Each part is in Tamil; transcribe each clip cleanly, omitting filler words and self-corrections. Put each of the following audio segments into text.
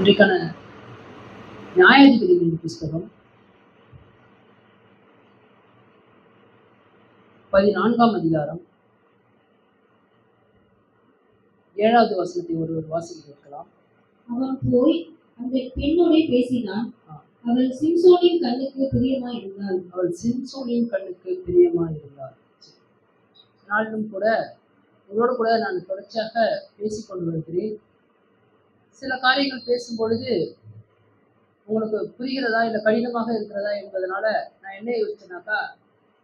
இன்றைக்கான நியாயாதிபதிகளின் புஸ்தகம் 14ஆம் அதிகாரம் 7வது வசனத்தை ஒருவர் வாசிக்க கேட்கலாம். அவன் போய் அந்த பெண்ணோட பேசினான். அவள் சிம்சோனின் கண்ணுக்கு பிரியமாயிருந்தாள். நாளும் கூட உங்களோடு கூட நான் தொடர்ச்சியாக பேசிக்கொண்டு வருகிறேன். சில காரியங்கள் பேசும் பொழுது உங்களுக்கு புரிகிறதா இல்லை கடினமாக இருக்கிறதா என்பதனால நான் என்ன யோசிச்சேனாக்கா,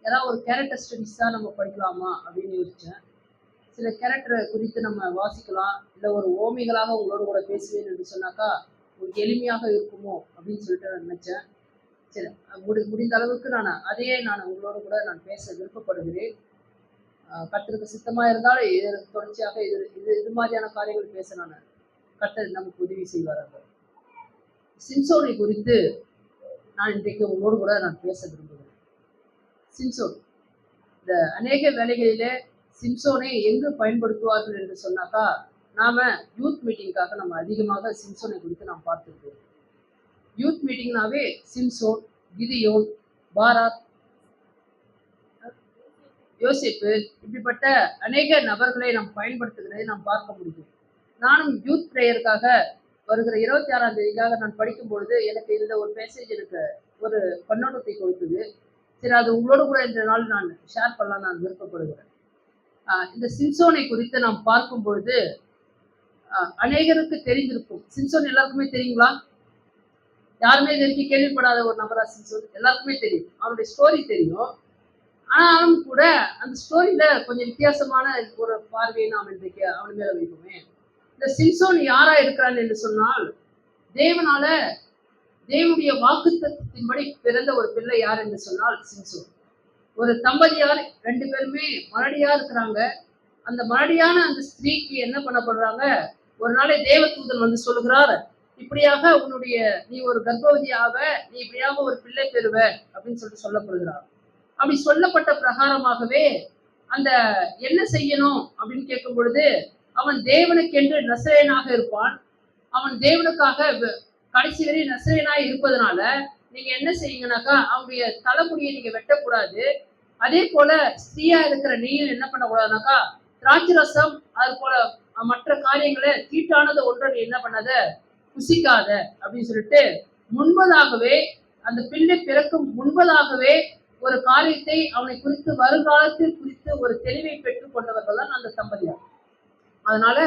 ஏதாவது ஒரு கேரக்டர் ஸ்டடிஸ் தான் நம்ம படிக்கலாமா அப்படின்னு யோசித்தேன். சில கேரக்டரை குறித்து நம்ம வாசிக்கலாம், இல்லை ஒரு ஓமைகளாக உங்களோடு கூட பேசுவேன் என்று சொன்னாக்கா உங்களுக்கு எளிமையாக இருக்குமோ அப்படின்னு சொல்லிட்டு நான் நினச்சேன். சரி, முடிந்த அளவுக்கு நான் உங்களோடு கூட நான் பேச விருப்பப்படுகிறேன். கர்த்தருக்கு சித்தமாக இருந்தால் தொடர்ச்சியாக இது மாதிரியான காரியங்கள் பேச கர்த்தர் நமக்கு உதவி செய்வார்கள். சிம்சோனை குறித்து நான் இன்றைக்கு உங்களோடு கூட நான் பேச விரும்புகிறேன். சிம்சோன், இந்த அநேக வேலைகளிலே சிம்சோனை எங்கு பயன்படுத்துவார்கள் என்று சொன்னாக்கா, நாம யூத் மீட்டிங்காக நம்ம அதிகமாக சிம்சோனை குறித்து நாம் பார்த்துருக்கோம். யூத் மீட்டிங்னாவே சிம்சோன், கிதியோன், பாராக், யோசேப்பு, இப்படிப்பட்ட அநேக நபர்களை நாம் பயன்படுத்துகிறதை நாம் பார்க்க முடியும். நானும் யூத் பிரேயருக்காக வருகிற 26ஆம் தேதிக்காக நான் படிக்கும் பொழுது எனக்கு இந்த ஒரு மெசேஜ் எனக்கு ஒரு கண்ணோட்டத்தை கொடுத்தது. சரி, அது உங்களோடு கூட இந்த நாள் நான் ஷேர் பண்ணலாம் நான் விருப்பப்படுகிறேன். இந்த சிம்சோனை குறித்து நாம் பார்க்கும் பொழுது அநேகருக்கு தெரிந்திருக்கும். சிம்சோன் எல்லாருக்குமே தெரியுங்களா? யாருமே இதற்கு கேள்விப்படாத ஒரு நபரா சிம்சோன்? எல்லாருக்குமே தெரியும், அவனுடைய ஸ்டோரி தெரியும். ஆனாலும் கூட அந்த ஸ்டோரியில கொஞ்சம் வித்தியாசமான ஒரு பார்வையை நாம் இன்றைக்கு அவன் மேல வைப்போமே. இந்த சிம்சோன் யாரா இருக்கிறான் என்று சொன்னால், தேவனுடைய வாக்குத்தத்தின்படி பிறந்த ஒரு பிள்ளை யார் என்று சொன்னால் சிம்சோன். ஒரு தம்பதியார் 2 பேருமே மலடியா இருக்கிறாங்க. அந்த மலடியான அந்த ஸ்திரீக்கு என்ன பண்ணப்படுறாங்க, ஒரு நாளை தேவதூதன் வந்து சொல்லுகிறார், இப்படியாக நீ ஒரு கர்ப்பவதியாக நீ இப்படியாக ஒரு பிள்ளை பெறுவ அப்படின்னு சொல்லிட்டு சொல்லப்படுகிறார். அப்படி சொல்லப்பட்ட பிரகாரமாகவே அந்த என்ன செய்யணும் அப்படின்னு கேட்கும் பொழுது, அவன் தேவனுக்கென்று நசரேயனாக இருப்பான். அவன் தேவனுக்காக கடைசி வரை நசரேயனாய் இருப்பதனால நீங்க என்ன செய்யுங்கனாக்கா, அவனுடைய தலைமுடியை நீங்க வெட்டக்கூடாது. அதே போல ஸ்திரீயா இருக்கிற நீயும் என்ன பண்ணக்கூடாதுனாக்கா, திராட்சை ரசம் அது போல மற்ற காரியங்களை தீட்டானது ஒன்றை நீ என்ன பண்ணாத, புசிக்காத அப்படின்னு சொல்லிட்டு முன்பதாகவே, அந்த பிள்ளை பிறக்கும் முன்பதாகவே ஒரு காரியத்தை அவனை குறித்து வருங்காலத்தில் குறித்து ஒரு தெளிவை பெற்றுக் கொண்டவர்கள் தான் அந்த தம்பதியார். அதனால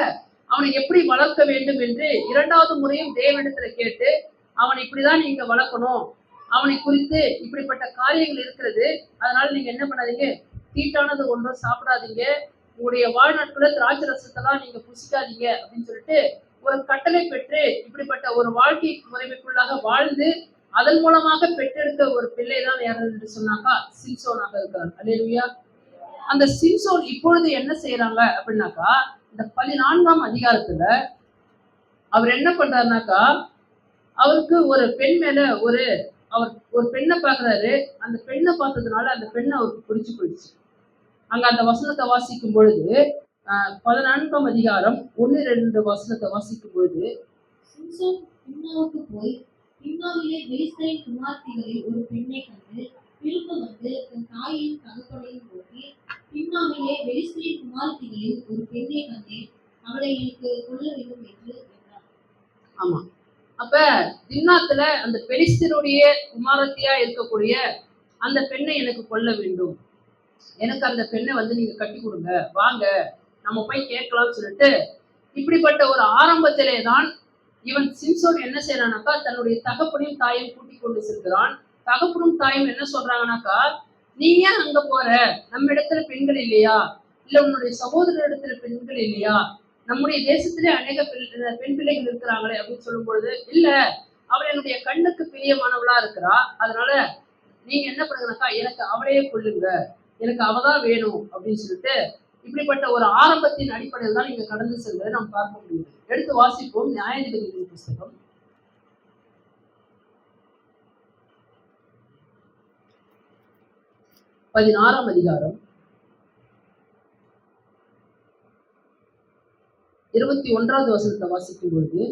அவனை எப்படி வளர்க்க வேண்டும் என்று 2வது முறையும் தேவனிடத்துல கேட்டு, அவனை இப்படிதான் நீங்க வளர்க்கணும், அவனை குறித்து இப்படிப்பட்ட காரியங்கள் இருக்கிறது, அதனால நீங்க என்ன பண்ணாதீங்க, தீட்டானது ஒன்றும் சாப்பிடாதீங்க, உங்களுடைய வாழ்நாட்கள திராட்சை ரசத்தெல்லாம் நீங்க புசிக்காதீங்க அப்படின்னு சொல்லிட்டு ஒரு கட்டளை பெற்று இப்படிப்பட்ட ஒரு வாழ்க்கை முறைமைக்குள்ளாக வாழ்ந்து அதன் மூலமாக பெற்றெடுக்க ஒரு பிள்ளை தான் யார் என்று சொன்னாக்கா சிம்சோனாக இருக்கிறார். அல்லேலூயா. அந்த சிம்சோன் இப்பொழுது என்ன செய்யறாங்க அப்படின்னாக்கா, இந்த 14ஆம் அதிகாரத்துல அவர் என்ன பண்றாருனாக்கா, அவருக்கு ஒரு பெண் மேல அவர் ஒரு பெண்ணை பார்க்கிறாரு. அந்த பெண்ணை பார்த்ததுனால அந்த பெண்ணை அவருக்கு பிடிச்சு போயிடுச்சு. அங்க அந்த வசனத்தை வாசிக்கும் பொழுது 14ஆம் அதிகாரம் 1-2 வசனத்தை வாசிக்கும் பொழுது, சிம்சோன் பின்னாவுக்கு போய் பின்னாவிலே பெலிஸ்தரின் குமார்த்திகளில் ஒரு பெண்ணை கண்டு திரும்ப வந்து தன் தாயையும் தகப்பனையும் நோக்கி, பின்னாவிலே பெலிஸ்தரின் குமார்த்திகளில் ஒரு பெண்ணை கண்டேன், அவளை எனக்கு கொள்ள வேண்டும் என்று என்றார். ஆமா, அப்ப திம்னாத்துல அந்த பெலிஸ்தருடைய குமாரத்தியா இருக்கக்கூடிய அந்த பெண்ணை எனக்கு கொள்ள வேண்டும், எனக்கு அந்த பெண்ணை வந்து நீங்க கட்டி கொடுங்க, வாங்க நம்ம போய் கேட்கலாம்னு சொல்லிட்டு இப்படிப்பட்ட ஒரு ஆரம்பத்திலே தான் இவன் சிம்சோன் என்ன செய்யறானாக்கா, தன்னுடைய தகப்பனையும் தாயும் கூட்டிக் கொண்டு செல்கிறான். தகப்பனும் தாயும் என்ன சொல்றாங்கனாக்கா, நீ ஏன் அங்க போற, நம்ம இடத்துல பெண்கள் இல்லையா, இல்ல உன்னுடைய சகோதர இடத்துல பெண்கள் இல்லையா, நம்முடைய தேசத்திலே அநேக பெண் பிள்ளைகள் இருக்கிறாங்களே அப்படின்னு சொல்லும் பொழுது, இல்ல அவள் என்னுடைய கண்ணுக்கு பிரியமானவளா இருக்கிறா, அதனால நீங்க என்ன பண்ணுங்கனாக்கா, எனக்கு அவளையே கொள்ளுங்க, எனக்கு அவதான் வேணும் அப்படின்னு சொல்லிட்டு இப்படிப்பட்ட ஒரு ஆரம்பத்தின் அடிப்படையில் தான் நீங்க கடந்து செல்வதை நாம் பார்க்க முடியும். எடுத்து வாசிப்போம். நியாயாதிபதிகளின் புஸ்தகம் 16ஆம் அதிகாரம் 21வது வசனத்தை வாசிக்கும் பொழுது,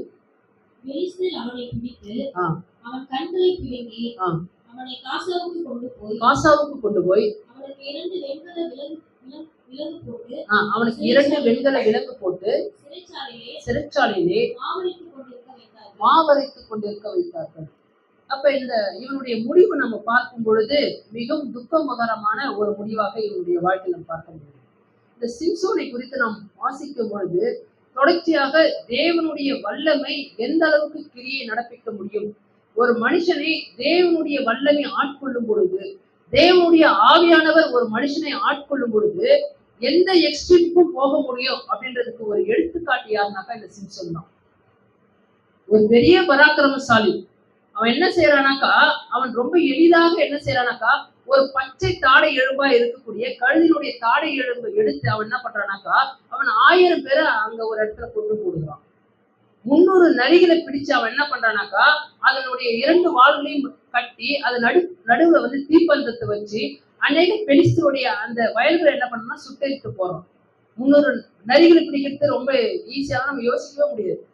பெலிஸ்தர் அவனை பிடித்து ஆ, அவன் கண்களை பிடுங்கி ஆ, அவனை காசாவுக்கு கொண்டு போய் காசாவுக்கு கொண்டு போய் அவனுக்கு 2 வெண்கல விலங்கு போட்டு அவனுக்கு 2 வெண்கல விலங்கு போட்டு சிறைச்சாலையிலே மாவரைத்துக் கொண்டிருக்க வைத்தார்கள். மாவரைத்துக் கொண்டிருக்க வைத்தார்கள். அப்ப இவனுடைய முடிவு நம்ம பார்க்கும் பொழுது மிகவும் துக்கமகரமான ஒரு முடிவாக இவனுடைய வாழ்க்கையில் நம்ம பார்க்க முடியும். இந்த சிம்சோனை குறித்து நாம் வாசிக்கும் பொழுது தொடர்ச்சியாக தேவனுடைய வல்லமை எந்த அளவுக்கு கிரியை நடப்பிக்க முடியும், ஒரு மனுஷனை தேவனுடைய வல்லமை ஆட்கொள்ளும் பொழுது, தேவனுடைய ஆவியானவர் ஒரு மனுஷனை ஆட்கொள்ளும் பொழுது எந்த எக்ஸ்ட்ரீமுக்கும் போக முடியும் அப்படின்றதுக்கு ஒரு எடுத்துக்காட்டு யாருனாக்கா இந்த சிம்சோன் தான். ஒரு பெரிய பராக்கிரமசாலி. அவன் என்ன செய்யறானாக்கா, அவன் ரொம்ப எளிதாக என்ன செய்யறானாக்கா, ஒரு பச்சை தாடை எலும்பா இருக்கக்கூடிய கழுதினுடைய தாடை எலும்பை எடுத்து அவன் என்ன பண்றானாக்கா, அவன் 1000 பேரை அங்க ஒரு இடத்துல கொண்டு போடுகிறான். 300 நரிகளை பிடிச்சு அவன் என்ன பண்றானாக்கா, அதனுடைய 2 வாள்களையும் கட்டி அது நடுவுல வந்து தீப்பந்தத்தை வச்சு அநேக பெலிஸ்தருடைய அந்த வயல்களை என்ன பண்ணா சுட்டரித்து போறோம். 300 நரிகளை பிடிக்கிறது ரொம்ப ஈஸியாக நம்ம யோசிக்கவே முடியாது.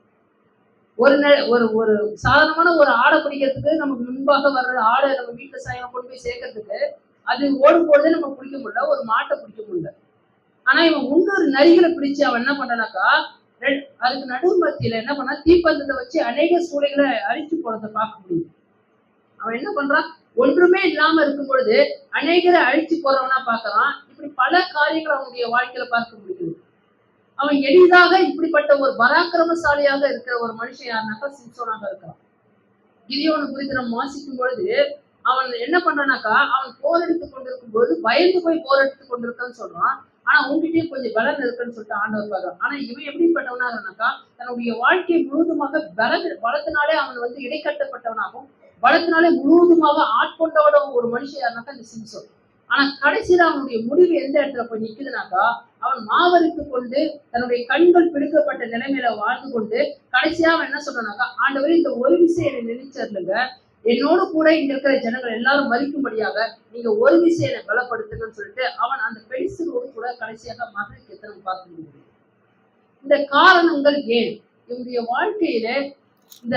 ஒரு சாதாரணமான ஒரு ஆடை பிடிக்கிறதுக்கு நமக்கு முன்பாக வர்ற ஆடை நம்ம வீட்டுல சாயங்காலம் கொண்டு போய் சேர்க்கறதுக்கு அது ஓடும் பொழுதே நம்ம பிடிக்க முடியல, ஒரு மாட்டை பிடிக்க முடியல. ஆனா இவன் 300 நரிகளை பிடிச்சு அவன் என்ன பண்றானாக்கா, அதுக்கு நடுமத்தியில என்ன பண்ணா தீப்பந்தத்தை வச்சு அநேக சூளைகளை அரிச்சு போறதை பார்க்க முடியுது. அவன் என்ன பண்றான், ஒன்றுமே இல்லாம இருக்கும் பொழுது அநேகரை அழிச்சு போறவனா பார்க்கறான். இப்படி பல காரியங்களை அவனுடைய வாழ்க்கையில பார்க்க முடியுது. அவன் எளிதாக இப்படிப்பட்ட ஒரு பராக்கிரமசாலியாக இருக்கிற ஒரு மனுஷன் யாருனாக்கா சிம்சோனாக இருக்கிறான். கிதியோனை குறித்து நம்ம வாசிக்கும் பொழுது அவன் என்ன பண்றானாக்கா, அவன் போர் எடுத்து கொண்டிருக்கும் போது பயந்து போய் போர் எடுத்து கொண்டிருக்கான்னு சொல்றான். ஆனா உங்ககிட்டயும் கொஞ்சம் பலன் இருக்குன்னு சொல்லிட்டு ஆண்டவர் பார்க்கறான். ஆனா இவன் எப்படிப்பட்டவனா இருந்தாக்கா, தன்னுடைய வாழ்க்கையை முழுவதுமாக பலத்தினாலே அவன் வந்து இடைக்கட்டப்பட்டவனாகவும் பலத்தினாலே முழுவதுமாக ஆட்கொண்டவனும் ஒரு மனுஷன் யாருனாக்கா இந்த சிம்சோன். ஆனா கடைசியில அவனுடைய முடிவு எந்த இடத்துல போய் நிக்குதுனாக்கா, அவன் மாவரித்து கொண்டு தன்னுடைய கண்கள் பிடிக்கப்பட்ட நிலைமையில வாழ்ந்து கொண்டு கடைசியா அவன் என்ன சொல்றானாக்கா, ஆண்டவரே இந்த ஒரு விஷயம் என்னை நினைச்சிருங்க, என்னோடு கூட இங்க இருக்கிற ஜனங்கள் எல்லாரும் மதிக்கும்படியாக நீங்க ஒரு விஷயம் என்னை பலப்படுத்துங்கன்னு சொல்லிட்டு அவன் அந்த பெலிஸ்தரோடு கூட கடைசியாக மகளிர் நம்ம பார்க்க முடியும். இந்த காரணங்கள் ஏன் இவனுடைய வாழ்க்கையில இந்த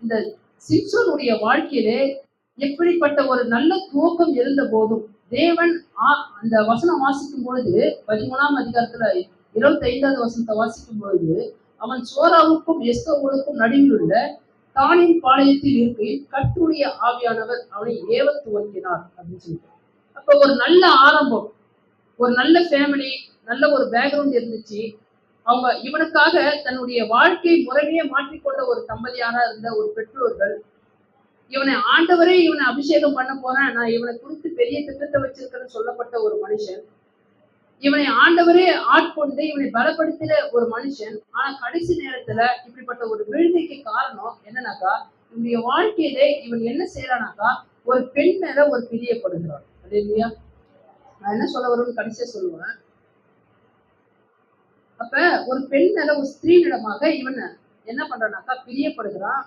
இந்த சிம்சோனுடைய வாழ்க்கையிலே எப்படிப்பட்ட ஒரு நல்ல துவக்கம் இருந்த போதும் தேவன் அந்த வசனம் வாசிக்கும் பொழுது 13ஆம் அதிகாரத்துல 25வது வசனத்தை வாசிக்கும் பொழுது, அவன் சோராவுக்கும் எஸ்தோவுக்கும் நடுவில் உள்ள தானின் பாளையத்தில் இருக்கையில் கர்த்தருடைய ஆவியானவர் அவனை ஏவ துவங்கினார் அப்படின்னு சொல்லிட்டு. அப்ப ஒரு நல்ல ஆரம்பம், ஒரு நல்ல ஃபேமிலி, நல்ல ஒரு பேக்ரவுண்ட் இருந்துச்சு. அவங்க இவனுக்காக தன்னுடைய வாழ்க்கை முறைமையை மாற்றிக்கொண்ட ஒரு தம்பதியாரா இருந்த ஒரு பெற்றோர்கள், இவனை ஆண்டவரே இவனை அபிஷேகம் பண்ண போறேன், நான் இவனை குறித்து பெரிய திட்டத்தை வச்சிருக்கிறேன்னு சொல்லப்பட்ட ஒரு மனுஷன், இவனை ஆண்டவரே ஆட்கொண்டு இவனை பலப்படுத்தின ஒரு மனுஷன். ஆனா கடைசி நேரத்துல இப்படிப்பட்ட ஒரு விழுதைக்கு காரணம் என்னன்னாக்கா, இவனுடைய வாழ்க்கையிலே இவன் என்ன செய்யறானாக்கா, ஒரு பெண் மேல ஒரு பிரியப்படுகிறான். அது இல்லையா, நான் என்ன சொல்ல வரும்னு கடைசியா சொல்லுவேன். அப்ப ஒரு பெண் மேல ஒரு ஸ்திரீனிடமாக இவன் என்ன பண்றானாக்கா பிரியப்படுகிறான்.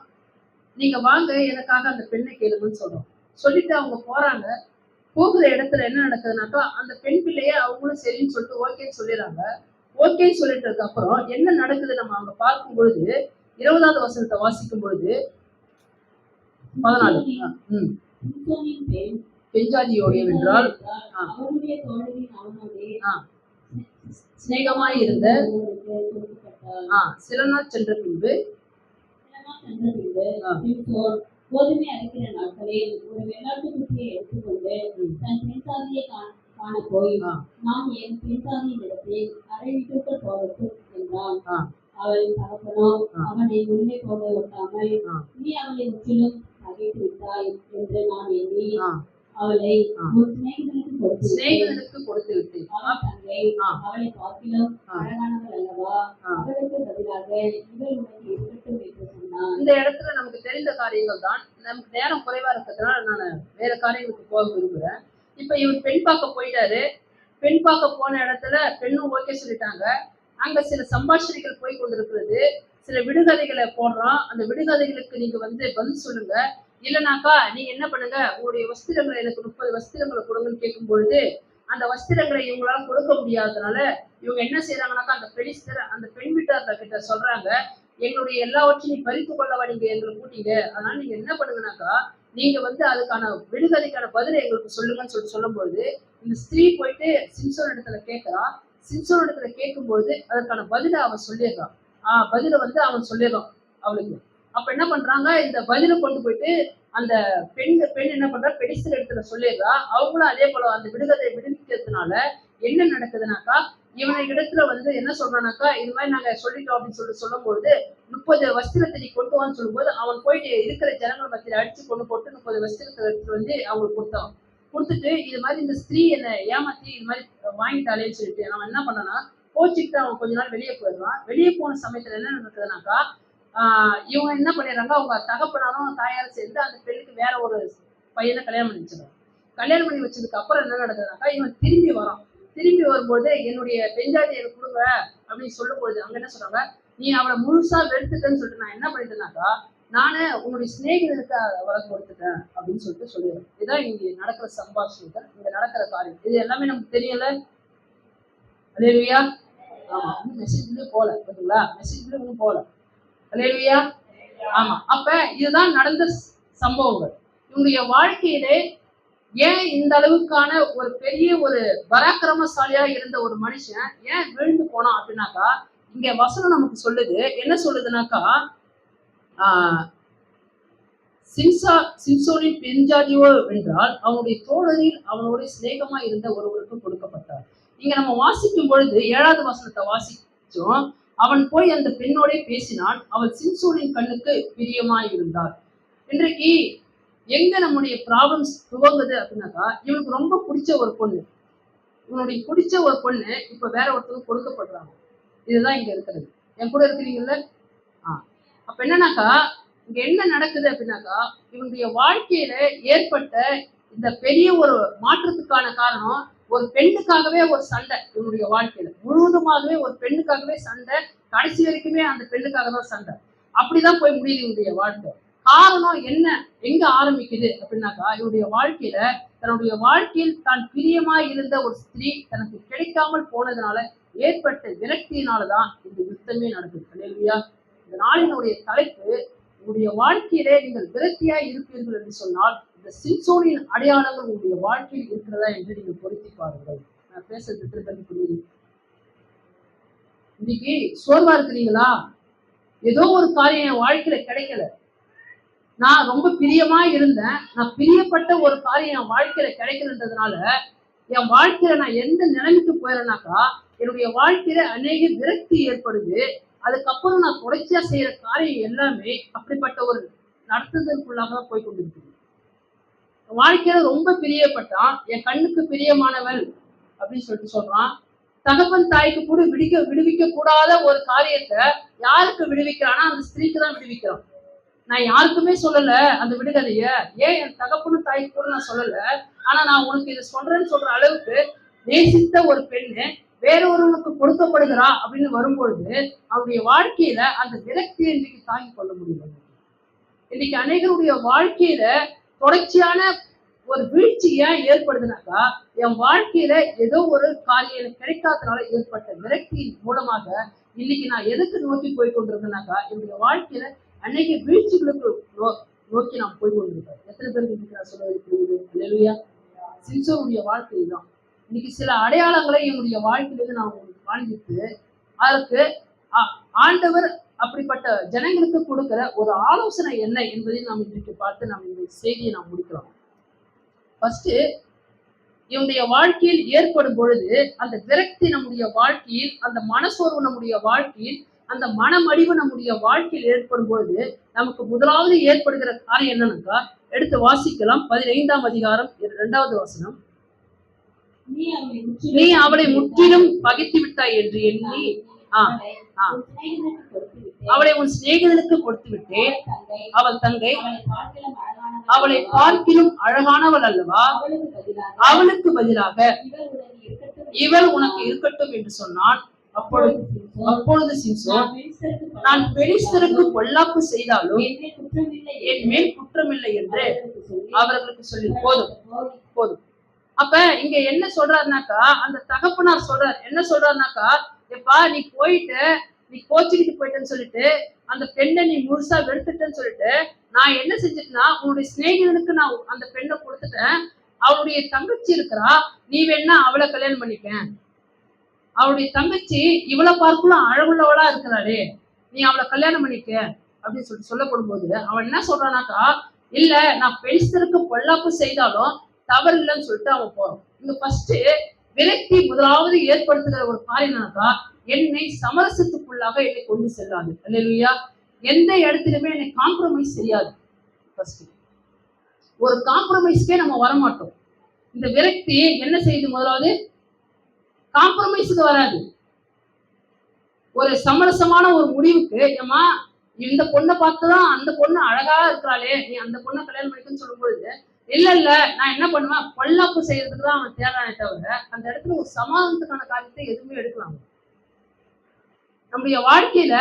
நீங்க வாங்க எனக்காக அந்த பெண்ணை கேளுங்கன்னு சொல்றோம். சொல்லிட்டு அவங்க போறாங்க. போகிற இடத்துல என்ன நடக்குதுனாக்கா, அந்த பெண் பிள்ளைய அவங்களும் சரின்னு சொல்லிட்டு ஓகேன்னு சொல்லிடுறாங்க. ஓகேன்னு சொல்லிட்டதுக்கு அப்புறம் என்ன நடக்குது நம்ம அங்க பார்க்கும் பொழுது 20வது வசனத்தை வாசிக்கும் பொழுது 14 பெஞ்சாதியோடைய என்றால் சிநேகமாய் இருந்த சில நாள் சென்ற பின்பு கோதுமை அரைக்கிற நாட்களில் ஒரு வெள்ளாட்டு குட்டியை எடுத்துக்கொண்டு தன் பெண்சாதியை காண போய் நான் என் பெண்சாதியின் இடத்தில் அரை வீட்டுக்குள் போகட்டும் என்றான். அவளின் தகப்பனோ அவனை உள்ளே போக விட்டாமல் நீ அவளை முற்றிலும் அகைத்து விட்டாய் என்று நான் எண்ணி அவளை உன் சிநேகிதனுக்கு கொடுத்து விட்டேன். அவள் தங்கை அவளை பார்க்கிலும் அழகானவள் அல்லவா, அவளுக்கு பதிலாக இவள் உனக்கு இருக்கட்டும் என்று சொன்னான். இந்த இடத்துல நமக்கு தெரிந்த காரியங்கள் தான். நமக்கு நேரம் குறைவா இருக்கிறதுனால நான் வேற காரியங்களுக்கு போக விரும்புறேன். இப்ப இவர் பெண் பார்க்க போயிட்டாரு. பெண் பார்க்க போன இடத்துல பெண்ணும் ஓகே சொல்லிட்டாங்க. அங்க சில சம்பாஷணைகள் போய் கொண்டிருக்கிறது. சில விடுகதைகளை போடுறான். அந்த விடுகதைகளுக்கு நீங்க பதில் சொல்லுங்க, இல்லைனாக்கா நீங்க என்ன பண்ணுங்க, உங்களுடைய வஸ்திரங்களை எனக்கு 30 வஸ்திரங்களை கொடுங்கன்னு கேட்கும் பொழுது அந்த வஸ்திரங்களை இவங்களால கொடுக்க முடியாததுனால இவங்க என்ன செய்யறாங்கனாக்கா, அந்த பெலிஸ்தர் அந்த பெண் வீட்டார்கிட்ட சொல்றாங்க, எங்களுடைய எல்லாவற்றையும் நீ பறித்து கொள்ளவா நீங்க எங்களை கூட்டிங்க, அதனால நீங்க என்ன பண்ணுங்கனாக்கா நீங்க வந்து அதுக்கான விடுதலைக்கான பதிலை எங்களுக்கு சொல்லுங்கன்னு சொல்லும்போது இந்த ஸ்திரீ போயிட்டு சிம்சோன் இடத்துல கேட்கிறா. சிம்சோன் இடத்துல கேட்கும்போது அதற்கான பதிலை அவன் சொல்லிடுறான். பதில வந்து அவன் சொல்லிடுறான் அவளுக்கு. அப்ப என்ன பண்றாங்க, இந்த பதிலை கொண்டு போயிட்டு அந்த பெண் என்ன பண்றா, பெலிஸ்தர் இடத்துல சொல்லிடுறா. அவங்களும் அதே போல அந்த விடுதலை விடுவிக்கிறதுனால என்ன நடக்குதுனாக்கா, இவனை இடத்துல வந்து என்ன சொல்றானாக்கா, இது மாதிரி நாங்க சொல்லிட்டோம் அப்படின்னு சொல்லும்போது 30 வஸ்திரத்தை நீ கொண்டு வான்னு சொல்லும்போது அவன் போயிட்டு இருக்கிற ஜனங்கள் மத்தியில அடிச்சு கொண்டு போட்டு 30 வஸ்திரத்தை எடுத்து வந்து அவங்களுக்கு கொடுத்தான். கொடுத்துட்டு இது மாதிரி இந்த ஸ்திரீ என்னை ஏமாத்தி இது மாதிரி வாங்கிட்டாலேன்னு சொல்லிட்டு அவன் என்ன பண்ணானா கோச்சிக்கிட்டு அவன் கொஞ்ச நாள் வெளியே போயிடுவான். வெளியே போன சமயத்துல என்ன நடக்குதுனாக்கா, இவங்க என்ன பண்ணிடுறாங்க, அவங்க தகப்பனாரும் தாயாரும் சேர்ந்து அந்த பெண்ணுக்கு வேற ஒரு பையனை கல்யாணம் பண்ணி வச்சிருக்காங்க. கல்யாணம் பண்ணி வச்சதுக்கு அப்புறம் என்ன நடக்குதுனாக்கா, இவன் திரும்பி வரான். திரும்பி வரும்போது என்னுடைய பெஞ்சாதி எனக்கு கொடுங்க அப்படின்னு சொல்லும்போது அங்க என்ன சொல்றாங்க, நீ அவளை முழுசா வெறுத்துட்டேன்னு சொல்லிட்டு நான் என்ன பண்ணிட்டேனாக்கா, நானே உன்னுடைய சிநேகிதனுக்கு அவளை கொடுத்துட்டேன் அப்படின்னு சொல்லிட்டு சொல்லிடுறேன். இதுதான் இங்க நடக்கிற சம்பாஷணைகள், இங்க நடக்கிற காரியம். இது எல்லாமே நமக்கு தெரியல. அல்லேலூயா. ஆமா, இன்னும் மெசேஜ்லயே போல பாத்தீங்களா, மெசேஜ்ல இன்னும் போல. அல்லேலூயா. ஆமா, அப்ப இதுதான் நடந்த சம்பவங்கள். இவங்களுடைய வாழ்க்கையிலே ஏன் இந்த அளவுக்கான ஒரு பெரிய ஒரு பராக்கிரமசாலியா இருந்த ஒரு மனுஷன் ஏன் விழுந்து போனான் அப்படின்னாக்கா, இங்க வசனம் நமக்கு சொல்லுது. என்ன சொல்லுதுனாக்கா, சிம்சோனின் பெண்ஜாதியோ என்றால் அவனுடைய தோழரில் அவனோட சிநேகமா இருந்த ஒருவருக்கு கொடுக்கப்பட்டார். இங்க நம்ம வாசிக்கும் பொழுது 7வது வசனத்தை வாசிச்சோம். அவன் போய் அந்த பெண்ணோட பேசினான், அவள் சிம்சோனின் கண்ணுக்கு பிரியமாய் இருந்தார். இன்றைக்கு எங்க நம்முடைய ப்ராப்ளம்ஸ் துவங்குது அப்படின்னாக்கா, இவனுக்கு ரொம்ப பிடிச்ச ஒரு பொண்ணு, இவனுடைய பிடிச்ச ஒரு பொண்ணு இப்ப வேற ஒருத்தருக்கு கொடுக்கப்படுறாங்க. இதுதான் இங்க இருக்கிறது. என் கூட இருக்கிறீங்கல்ல? அப்ப என்னன்னாக்கா, இங்க என்ன நடக்குது அப்படின்னாக்கா, இவனுடைய வாழ்க்கையில ஏற்பட்ட இந்த பெரிய ஒரு மாற்றத்துக்கான காரணம் ஒரு பெண்ணுக்காகவே ஒரு சண்டை. இவனுடைய வாழ்க்கையில முழுவதுமாகவே ஒரு பெண்ணுக்காகவே சண்டை. கடைசி வரைக்குமே அந்த பெண்ணுக்காக தான் சண்டை. அப்படிதான் போய் முடியுது இவனுடைய வாழ்க்கை. காரணம் என்ன, எங்க ஆரம்பிக்குது அப்படின்னாக்கா, இவனுடைய வாழ்க்கையில தன்னுடைய வாழ்க்கையில் தான் பிரியமாய் இருந்த ஒரு ஸ்திரீ தனக்கு கிடைக்காமல் போனதுனால ஏற்பட்ட விரக்தியினாலதான் இந்த யுத்தமே நடக்குது. அல்லேலூயா. இந்த நாளினுடைய தலைப்பு, உங்களுடைய வாழ்க்கையிலே நீங்கள் விரக்தியாய் இருப்பீர்கள் என்று சொன்னால் இந்த சிம்சோனின் அடையாளங்கள் உங்களுடைய வாழ்க்கையில் இருக்கிறதா என்று நீங்கள் பொருத்தி பாருங்கள். நான் பேசுறது திருப்பி புரியுது. இன்னைக்கு சோர்வா இருக்கிறீங்களா? ஏதோ ஒரு காரியம் என் வாழ்க்கையில கிடைக்கல, நான் ரொம்ப பிரியமா இருந்தேன், நான் பிரியப்பட்ட ஒரு காரியம் என் வாழ்க்கையில கிடைக்கலன்றதுனால என் வாழ்க்கையில நான் எந்த நிலைமைக்கு போயிடறேனாக்கா, என்னுடைய வாழ்க்கையில அநேக விரக்தி ஏற்படுது. அதுக்கப்புறம் நான் தொடர்ச்சியா செய்யற காரியம் எல்லாமே அப்படிப்பட்ட ஒரு நடத்துதலுக்குள்ளாக தான் போய் கொண்டிருக்குது. வாழ்க்கையில ரொம்ப பிரியப்பட்டான், என் கண்ணுக்கு பிரியமானவள் அப்படின்னு சொல்லிட்டு சொல்றான். தகப்பன் தாய்க்கு கூட விடுவிக்க கூடாத ஒரு காரியத்தை யாருக்கு விடுவிக்கிறான்னா அந்த ஸ்திரீக்கு தான் விடுவிக்கிறான். நான் யாருக்குமே சொல்லல அந்த விடுதலைய, ஏன் என் தகப்பனும் தாய்க்கு கூட நான் சொல்லல, ஆனா நான் உனக்கு இதை சொல்றேன்னு சொல்ற அளவுக்கு நேசித்த ஒரு பெண்ணு வேறொருவனுக்கு கொடுக்கப்படுகிறா அப்படின்னு வரும்பொழுது அவனுடைய வாழ்க்கையில அந்த விரக்தியை இன்றைக்கு தாங்கி கொள்ள முடியும். இன்னைக்கு அநேகருடைய வாழ்க்கையில தொடர்ச்சியான ஒரு வீழ்ச்சி ஏன் ஏற்படுதுனாக்கா, என் வாழ்க்கையில ஏதோ ஒரு காரியம் எனக்கு கிடைக்காதனால ஏற்பட்ட விரக்தியின் மூலமாக இன்னைக்கு நான் எதுக்கு நோக்கி போய் கொண்டிருக்கேனாக்கா, என்னுடைய வாழ்க்கையில அநேக வீழ்ச்சிகளுக்கு நோக்கி நான் போய் கொண்டிருக்கேன். எத்தனை பேருக்கு நான் சொல்றது புரியுது? அல்லேலூயா. சிம்சோனுடைய வாழ்க்கை தான். இன்னைக்கு சில அடையாளங்களை என்னுடைய வாழ்க்கையிலிருந்து நான் உங்களுக்கு காண்பித்து அதற்கு ஆண்டவர் அப்படிப்பட்ட ஜனங்களுக்கு கொடுக்கிற ஒரு ஆலோசனை என்ன என்பதை நாம் இன்றைக்கு பார்த்து நாம் இந்த செய்தியை நாம் முடிக்கிறோம். ஃபர்ஸ்ட், இவனுடைய வாழ்க்கையில் ஏற்படும் பொழுது அந்த விரக்தி நம்முடைய வாழ்க்கையில், அந்த மனசோர்வு நம்முடைய வாழ்க்கையில், அந்த மனமடிவு நம்முடைய வாழ்க்கையில் ஏற்படும் பொழுது நமக்கு முதலாவது ஏற்படுகிற காரியம் என்னன்னாக்கா, எடுத்து வாசிக்கலாம். 15ஆம் அதிகாரம் 2வது வசனம். நீ அவளை முற்றிலும் பகைத்து விட்டாய் என்று எண்ணி அவளை உன் சிநேகிதனுக்கு கொடுத்து விட்டேன். அவள் தங்கை அவளை பார்க்கிலும் அழகானவள் அல்லவா? அவளுக்கு பதிலாக இவள் உனக்கு இருக்கட்டும் என்று சொன்னான். அப்பொழுது சிம்சோன், நான் பெலிஸ்தருக்கு பொல்லாப்பு செய்தாலும் என் மேல் குற்றமில்லை என்று அவர்களுக்கு சொல்லி போதும் போதும். அப்ப இங்க என்ன சொல்றாருனாக்கா, அந்த தகப்பனார் சொல்றார், என்ன சொல்றாருனாக்கா, எப்பா நீ போயிட்டு நீ கோச்சிக்கிட்டு போயிட்டேன்னு சொல்லிட்டு அந்த பெண்ணை நீ முழுசா வெறுத்துட்டேன்னு சொல்லிட்டு நான் என்ன செஞ்சுட்டேன்னா உன்னுடைய சிநேகிதனுக்கு நான் அந்த பெண்ணை கொடுத்துட்டேன். அவளுடைய தங்கச்சி இருக்கிறா, நீ வேணா அவளை கல்யாணம் பண்ணிக்க. அவளுடைய தங்கச்சி இவளை பார்க்கலாம் அழகுள்ளவளா இருக்கிறாளே, நீ அவளை கல்யாணம் பண்ணிக்க அப்படின்னு சொல்லிட்டு சொல்லப்படும் போது அவன் என்ன சொல்றானாக்கா, இல்ல நான் பெலிஸ்தருக்கு பொல்லாப்பு செய்தாலும் தவறு இல்லைன்னு சொல்லிட்டு அவன் போறான். இங்க ஃபர்ஸ்ட் விரக்தி முதலாவது ஏற்படுத்துகிற ஒரு காரியம் என்னன்னாக்கா, என்னை சமரசத்துக்குள்ளாக என்னை கொண்டு செல்லாது. அல்லேலூயா. எந்த இடத்துலயுமே என்னை காம்ப்ரமைஸ் செய்யாது. ஃபர்ஸ்ட் ஒரு காம்ப்ரமைஸ்க்கே நம்ம வரமாட்டோம். இந்த விரக்தி என்ன செய்யுது? முதலாவது காம்ப்ரமைஸுக்கு வராது. ஒரு சமரசமான ஒரு முடிவுக்கு, ஏமா இந்த பொண்ணை பார்த்துதான் அந்த பொண்ணு அழகா இருக்கிறாளே, நீ அந்த பொண்ணை கல்யாணம் பண்ணிக்கன்னு சொல்லும் பொழுது இல்ல நான் என்ன பண்ணுவேன், பொல்லாப்பு செய்யறதுக்கு தான் அவன் தேடானே தவிர அந்த இடத்துல ஒரு சமாதானத்துக்கான காரியத்தை எதுவுமே எடுக்கலாம். நம்முடைய வாழ்க்கையில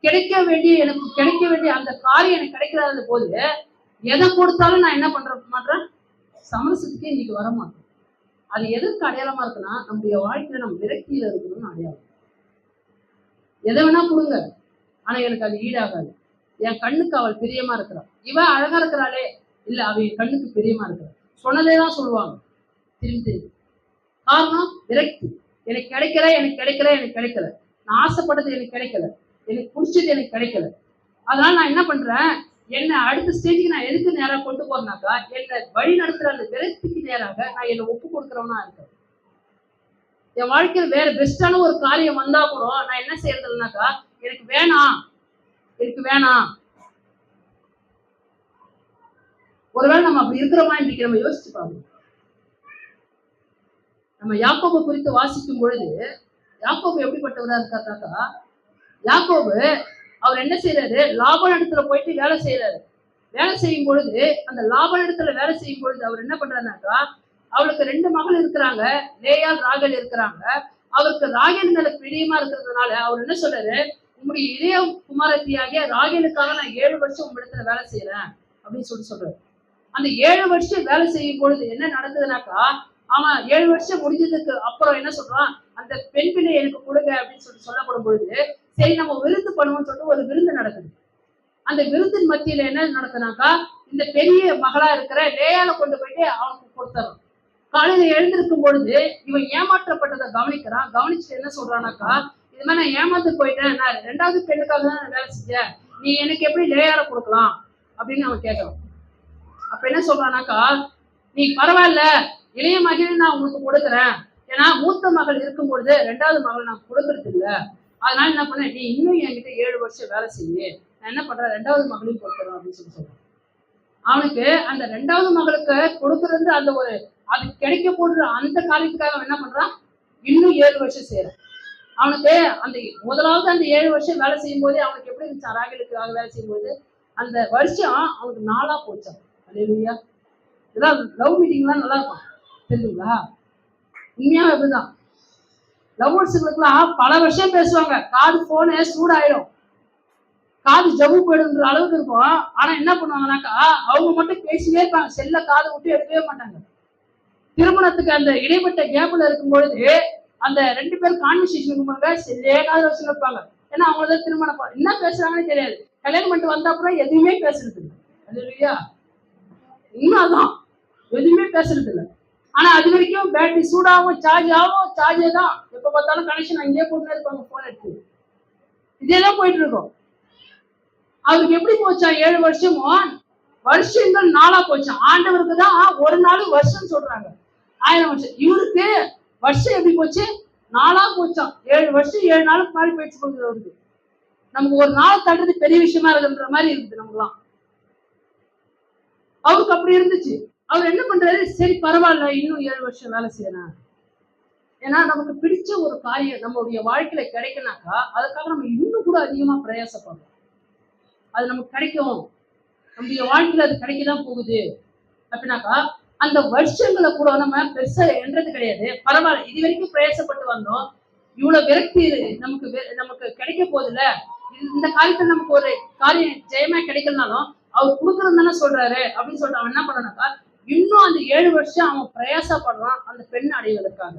எனக்கு கிடைக்க வேண்டிய அந்த காரியம் எனக்கு கிடைக்காத போது எதை கொடுத்தாலும் நான் என்ன பண்ற மாட்டேன், சமரசத்துக்கே இன்னைக்கு வர மாட்டேன். அது எதற்கு அடையாளமா இருக்குன்னா, நம்முடைய வாழ்க்கையில நம்ம விரக்தியில இருக்கணும்னு அடையாளம். எதை வேணா கொடுங்க, ஆனா எனக்கு அது ஈடாகாது. என் கண்ணுக்கு அவள் பிரியமா இருக்கிறாள், இவன் அழகா இருக்கிறாளே, இல்ல அவ என் கண்ணுக்கு பிரியமா இருக்கிறாள், சொன்னதேதான் சொல்லுவாங்க திரும்பி. காரணம் விரக்தி. எனக்கு கிடைக்கல, நான் ஆசைப்பட்டது எனக்கு கிடைக்கல, எனக்கு பிடிச்சது எனக்கு கிடைக்கல. அதனால நான் என்ன பண்றேன், என்னை அடுத்த ஸ்டேஜுக்கு நான் எதுக்கு நேராக கொண்டு போறேனாக்கா, என்னை வழி நடத்துற அந்த விரக்திக்கு நேராக நான் என்னை ஒப்பு கொடுக்குறவனா இருக்கேன். என் வாழ்க்கையில வேற பெஸ்டான ஒரு காரியம் வந்தா கூட நான் என்ன செய்யறதுனாக்கா, எனக்கு வேணாம். ஒருவேளை நம்ம அப்படி இருக்கிறோமா இன்னைக்கு நம்ம யோசிச்சு பாருங்க. நம்ம யாக்கோபு குறித்து வாசிக்கும் பொழுது யாக்கோபு எப்படிப்பட்டவரா இருக்காக்கா, யாக்கோபு அவர் என்ன செய்யறாரு, லாபன் இடத்துல போயிட்டு வேலை செய்யறாரு. வேலை செய்யும் பொழுது அந்த லாபன் இடத்துல வேலை செய்யும் பொழுது அவர் என்ன பண்றாருனாக்கா, அவளுக்கு 2 மகள் இருக்கிறாங்க, லேயால் ராகேல் இருக்கிறாங்க. அவருக்கு ராகேல் மேல பிரியமா இருக்கிறதுனால அவர் என்ன சொல்றாரு, உங்களுடைய இளைய குமாரத்தியாகிய ராகேலுக்காக நான் 7 வருஷம் உங்களிடத்துல வேலை செய்யறேன் அப்படின்னு சொல்றாரு. அந்த 7 வருஷம் வேலை செய்யும் பொழுது என்ன நடந்ததுனாக்கா, அவன் 7 வருஷம் முடிஞ்சதுக்கு அப்புறம் என்ன சொல்றான், அந்த பெண் பிள்ளை எனக்கு கொடுங்க அப்படின்னு சொல்லப்படும் பொழுது, சரி நம்ம விருந்து பண்ணுவோம்னு சொல்லிட்டு ஒரு விருந்து நடக்குது. அந்த விருந்தின் மத்தியில என்ன நடக்குதுனாக்கா, இந்த பெரிய மகளா இருக்கிற லேயால கொண்டு போயிட்டு அவனுக்கு கொடுத்துறான். காலையில எழுந்திருக்கும் பொழுது இவன் ஏமாற்றப்பட்டதை கவனிக்கிறான். கவனிச்சுட்டு என்ன சொல்றானாக்கா, இது மாதிரி நான் ஏமாந்து போயிட்டேன், நான் 2வது பெண்ணுக்காக தான் நான் வேலை செஞ்சேன், நீ எனக்கு எப்படி லேயால கொடுக்கலாம் அப்படின்னு அவன் கேட்கறான். அப்ப என்ன சொல்றானாக்கா, நீ பரவாயில்ல, இளைய மகளை நான் உங்களுக்கு கொடுக்குறேன், ஏன்னா மூத்த மகள் இருக்கும் பொழுது 2வது மகள் நான் கொடுக்கறது இல்லை, அதனால என்ன பண்ண, நீ இன்னும் என்கிட்ட 7 வருஷம் வேலை செய்ய, நான் என்ன பண்றேன் 2வது மகளையும் கொடுக்குறேன் அப்படின்னு சொல்றான். அவனுக்கு அந்த 2வது மகளுக்கு கொடுக்கறது அந்த ஒரு அது கிடைக்க போடுற அந்த காரியத்துக்காக அவன் என்ன பண்றான், இன்னும் 7 வருஷம் செய்யறான். அவனுக்கு அந்த முதலாவது அந்த 7 வருஷம் வேலை செய்யும் போதே அவனுக்கு எப்படி இருந்துச்சு, ராகேலுக்காக வேலை செய்யும் போது அந்த வருஷம் அவனுக்கு 4ஆ போச்சான். அல்லேலூயா. இதெல்லாம் லவ் மீட்டிங்லாம் நல்லா இருக்கும் தெரியுங்களா, உண்மையாக அப்படிதான். லவ்வர்ஸுங்களுக்குலாம் பல வருஷம் பேசுவாங்க, காது போனு சூடாயிடும், காது ஜவ்வு போயிடுன்ற அளவுக்கு இருக்கும். ஆனா என்ன பண்ணுவாங்கன்னாக்கா, அவங்க மட்டும் பேசினே இருப்பாங்க, செல்ல காதை விட்டு எடுக்கவே மாட்டாங்க. திருமணத்துக்கு அந்த இடைப்பட்ட கேப்ல இருக்கும் பொழுது அந்த 2 பேரும் கான்வர்சேஷன் பண்ணுவாங்க, செல்லே காது வச்சு இருப்பாங்க. ஏன்னா அவங்களதான் திருமணம் என்ன பேசுறாங்கன்னு தெரியாது. கல்யாணம் பண்ணிட்டு வந்த அப்புறம் எதுவுமே பேசுறது இல்லை. அல்லேலூயா. உண்மைதான், எதுவுமே பேசுறது இல்லை. ஆனா அது வரைக்கும் பேட்டரி சூடாகும், சார்ஜே தான், எப்ப பார்த்தாலும் கனெக்ஷன் அங்கேயே போட்டுனே இருப்பாங்க, போன் எடுத்து இதேதான் போயிட்டு இருக்கும். அவருக்கு எப்படி போச்சா 7 வருஷமும், வருஷங்கள் 4ஆ போச்சான். ஆண்டவருக்கு தான் ஒரு நாள் வருஷம் சொல்றாங்க, 1000 வருஷம். இவருக்கு வருஷம் எப்படி போச்சு, 4ஆ போச்சான். 7 வருஷம் 7 நாளுக்கு மாறி போயிடுச்சு போகுது அவருக்கு. நமக்கு ஒரு நாள் தள்ளுறது பெரிய விஷயமா இருக்குன்ற மாதிரி இருக்குது நமக்குலாம். அவருக்கு அப்படி இருந்துச்சு. அவர் என்ன பண்றாரு, சரி பரவாயில்ல இன்னும் 7 வருஷம் வேலை செய்யறேன். ஏன்னா நமக்கு பிடிச்ச ஒரு காரியம் நம்மளுடைய வாழ்க்கையில கிடைக்கனாக்கா அதுக்காக நம்ம இன்னும் கூட அதிகமா பிரயாசப்படுறோம். அது நமக்கு கிடைக்கும், நம்முடைய வாழ்க்கையில அது கிடைக்கதான் போகுது அப்படின்னாக்கா அந்த வருஷங்களை கூட நம்ம பெருசா என்றது கிடையாது. பரவாயில்ல, இது வரைக்கும் பிரயாசப்பட்டு வந்தோம், இவ்வளவு விரக்தி நமக்கு கிடைக்க போகுதுல்ல, இந்த காரியத்துல நமக்கு ஒரு காரியம் ஜெயமா கிடைக்கலனாலும் அவர் கொடுக்கறது தானே சொல்றாரு அப்படின்னு சொல்லிட்டு அவன் என்ன பண்ணனாக்கா, இன்னும் அந்த 7 வருஷம் அவன் பிரயாசப்படுறான் அந்த பெண் அடைவதற்காக.